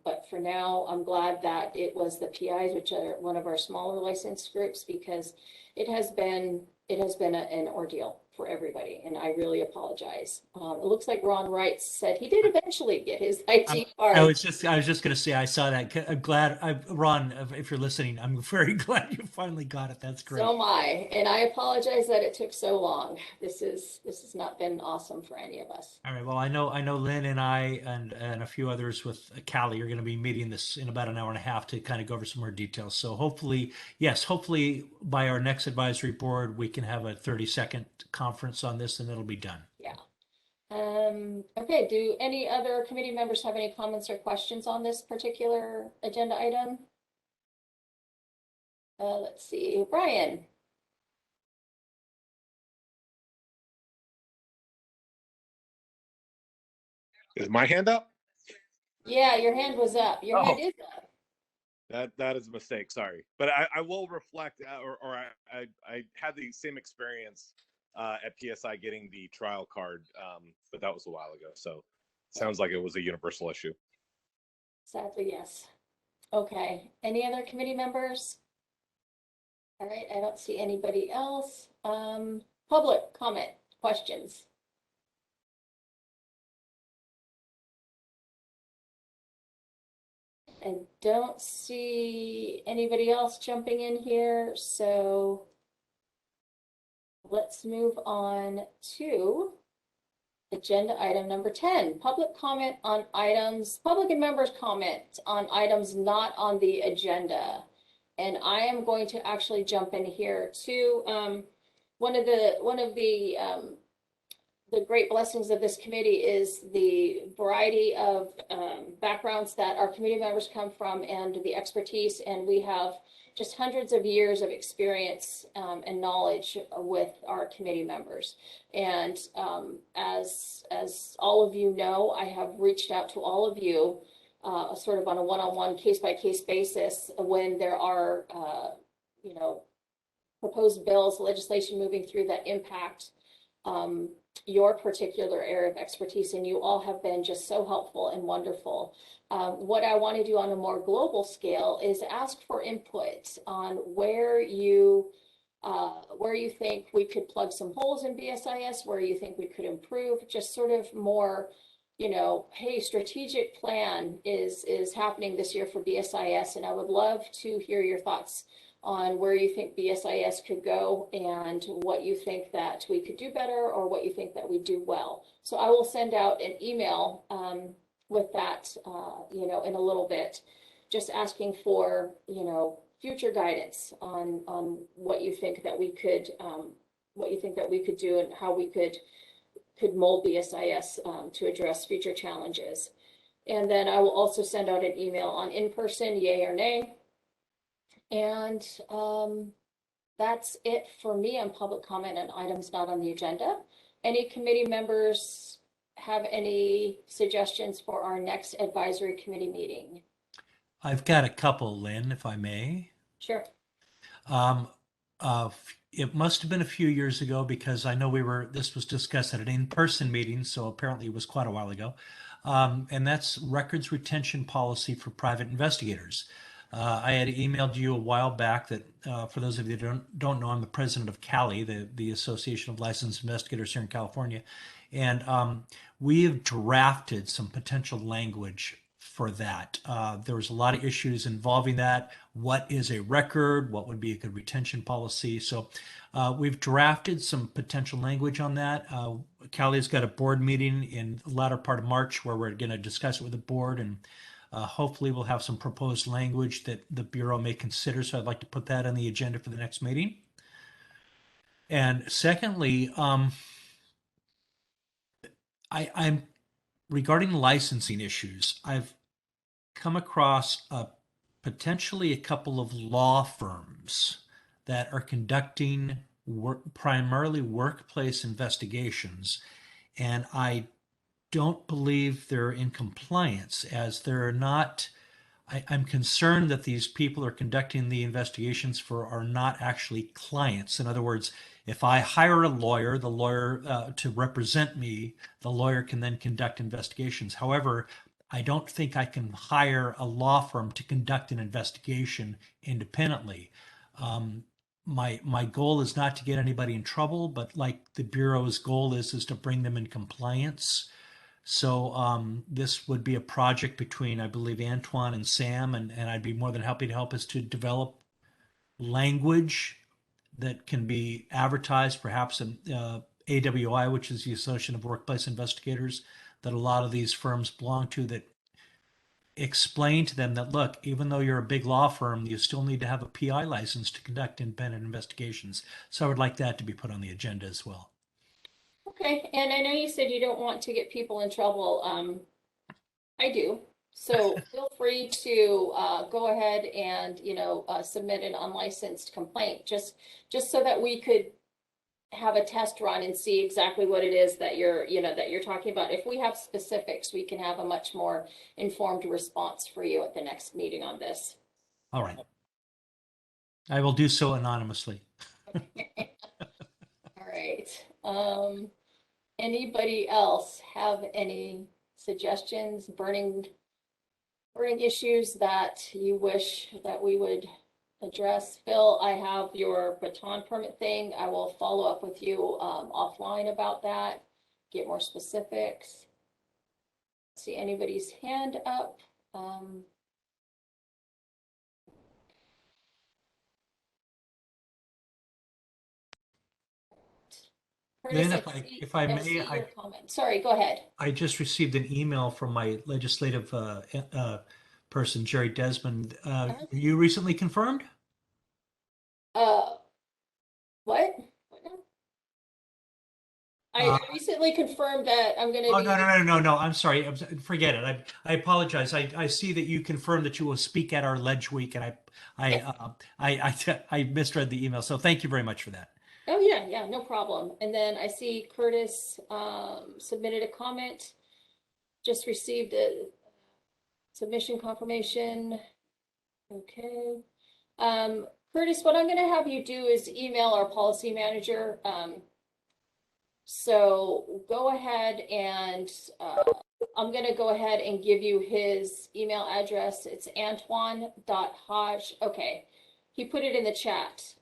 But for now, I'm glad that it was the PIs, which are one of our smaller license groups, because it has been an ordeal for everybody, and I really apologize. It looks like Ron Wright said he did eventually get his ID card. I was just going to say, I saw that. I'm glad, Ron, if you're listening, I'm very glad you finally got it. That's great. So am I, and I apologize that it took so long. This has not been awesome for any of us. All right. Well, I know Lynn and I and a few others with Callie are going to be meeting this in about an hour and a half to kind of go over some more details. So hopefully by our next advisory board, we can have a 30-second conference on this and it'll be done. Yeah. Okay, do any other committee members have any comments or questions on this particular agenda item? Let's see, Brian. Is my hand up? Yeah, your hand was up. Your hand is up. That is a mistake. Sorry, but I will reflect, or I had the same experience at PSI getting the trial card, but that was a while ago. So sounds like it was a universal issue. Sadly, yes. Okay. Any other committee members? All right. I don't see anybody else. Public comment, questions. I don't see anybody else jumping in here, so let's move on to agenda item number 10, public comment on items, public and members comment on items not on the agenda. And I am going to actually jump in here too. One of the great blessings of this committee is the variety of backgrounds that our committee members come from and the expertise, and we have just hundreds of years of experience and knowledge with our committee members. And as all of you know, I have reached out to all of you sort of on a one-on-one, case-by-case basis when there are, proposed bills, legislation moving through that impact your particular area of expertise, and you all have been just so helpful and wonderful. What I want to do on a more global scale is ask for input on where you think we could plug some holes in BSIS, where you think we could improve, just sort of more, hey, strategic plan is happening this year for BSIS, and I would love to hear your thoughts on where you think BSIS could go and what you think that we could do better or what you think that we do well. So I will send out an email with that, in a little bit, just asking for, future guidance on what you think that we could, do and how we could mold BSIS to address future challenges. And then I will also send out an email on in-person, yay or nay. And that's it for me on public comment on items not on the agenda. Any committee members have any suggestions for our next advisory committee meeting? I've got a couple, Lynn, if I may. Sure. It must have been a few years ago because I know this was discussed at an in-person meeting, so apparently it was quite a while ago. And that's records retention policy for private investigators. I had emailed you a while back that, for those of you that don't know, I'm the president of CALI, the Association of Licensed Investigators here in California. And we have drafted some potential language for that. There was a lot of issues involving that. What is a record? What would be a good retention policy? So we've drafted some potential language on that. CALI's got a board meeting in the latter part of March where we're going to discuss it with the board, and hopefully we'll have some proposed language that the Bureau may consider. So I'd like to put that on the agenda for the next meeting. And secondly, I'm regarding licensing issues. I've come across potentially a couple of law firms that are conducting primarily workplace investigations, and I don't believe they're in compliance, as they're not. I'm concerned that these people are conducting the investigations for are not actually clients. In other words, if I hire a lawyer, the lawyer to represent me, the lawyer can then conduct investigations. However, I don't think I can hire a law firm to conduct an investigation independently. My goal is not to get anybody in trouble, but like the Bureau's goal is to bring them in compliance. So this would be a project between, I believe, Antoine and Sam, and I'd be more than happy to help us to develop language that can be advertised, perhaps in AWI, which is the Association of Workplace Investigators, that a lot of these firms belong to, that explain to them that, look, even though you're a big law firm, you still need to have a PI license to conduct independent investigations. So I would like that to be put on the agenda as well. Okay, and I know you said you don't want to get people in trouble. I do. So feel free to go ahead and, submit an unlicensed complaint, just so that we could have a test run and see exactly what it is that you're talking about. If we have specifics, we can have a much more informed response for you at the next meeting on this. All right. I will do so anonymously. All right. Anybody else have any suggestions, burning issues that you wish that we would address? Phil, I have your baton permit thing. I will follow up with you offline about that, get more specifics. See anybody's hand up. Curtis, Lynn, if I may, sorry, go ahead. I just received an email from my legislative person, Jerry Desmond. Were you recently confirmed? What? I recently confirmed that I'm going to be. No. I'm sorry. Forget it. I apologize. I see that you confirmed that you will speak at our Ledge Week, and I misread the email. So thank you very much for that. Oh, yeah, no problem. And then I see Curtis submitted a comment, just received a submission confirmation. Okay. Curtis, what I'm going to have you do is email our policy manager. So go ahead and I'm going to go ahead and give you his email address. It's Antoine.Hodge. Okay. He put it in the chat.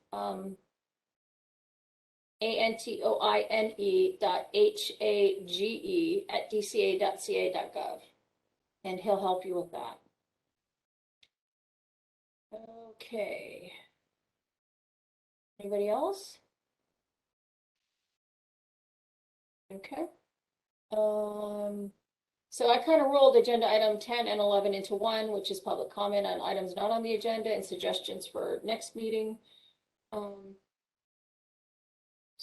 ANTOINE.HAGE@dca.ca.gov. And he'll help you with that. Okay. Anybody else? Okay. So I kind of rolled agenda item 10 and 11 into one, which is public comment on items not on the agenda and suggestions for next meeting.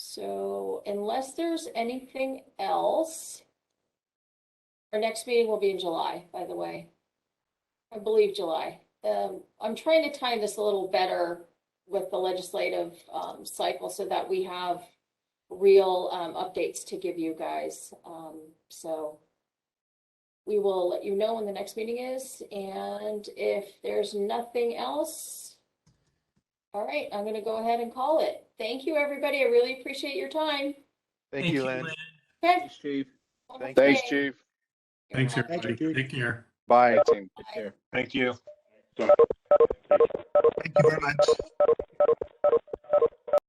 So unless there's anything else, our next meeting will be in July, by the way. I believe July. I'm trying to time this a little better with the legislative cycle so that we have real updates to give you guys. So we will let you know when the next meeting is. And if there's nothing else, all right, I'm going to go ahead and call it. Thank you, everybody. I really appreciate your time. Thank you, Lynn. Okay. Thanks, Chief. Thanks, Chief. Thanks, everybody. Take care. Bye, team. Take care. Thank you. Thank you very much.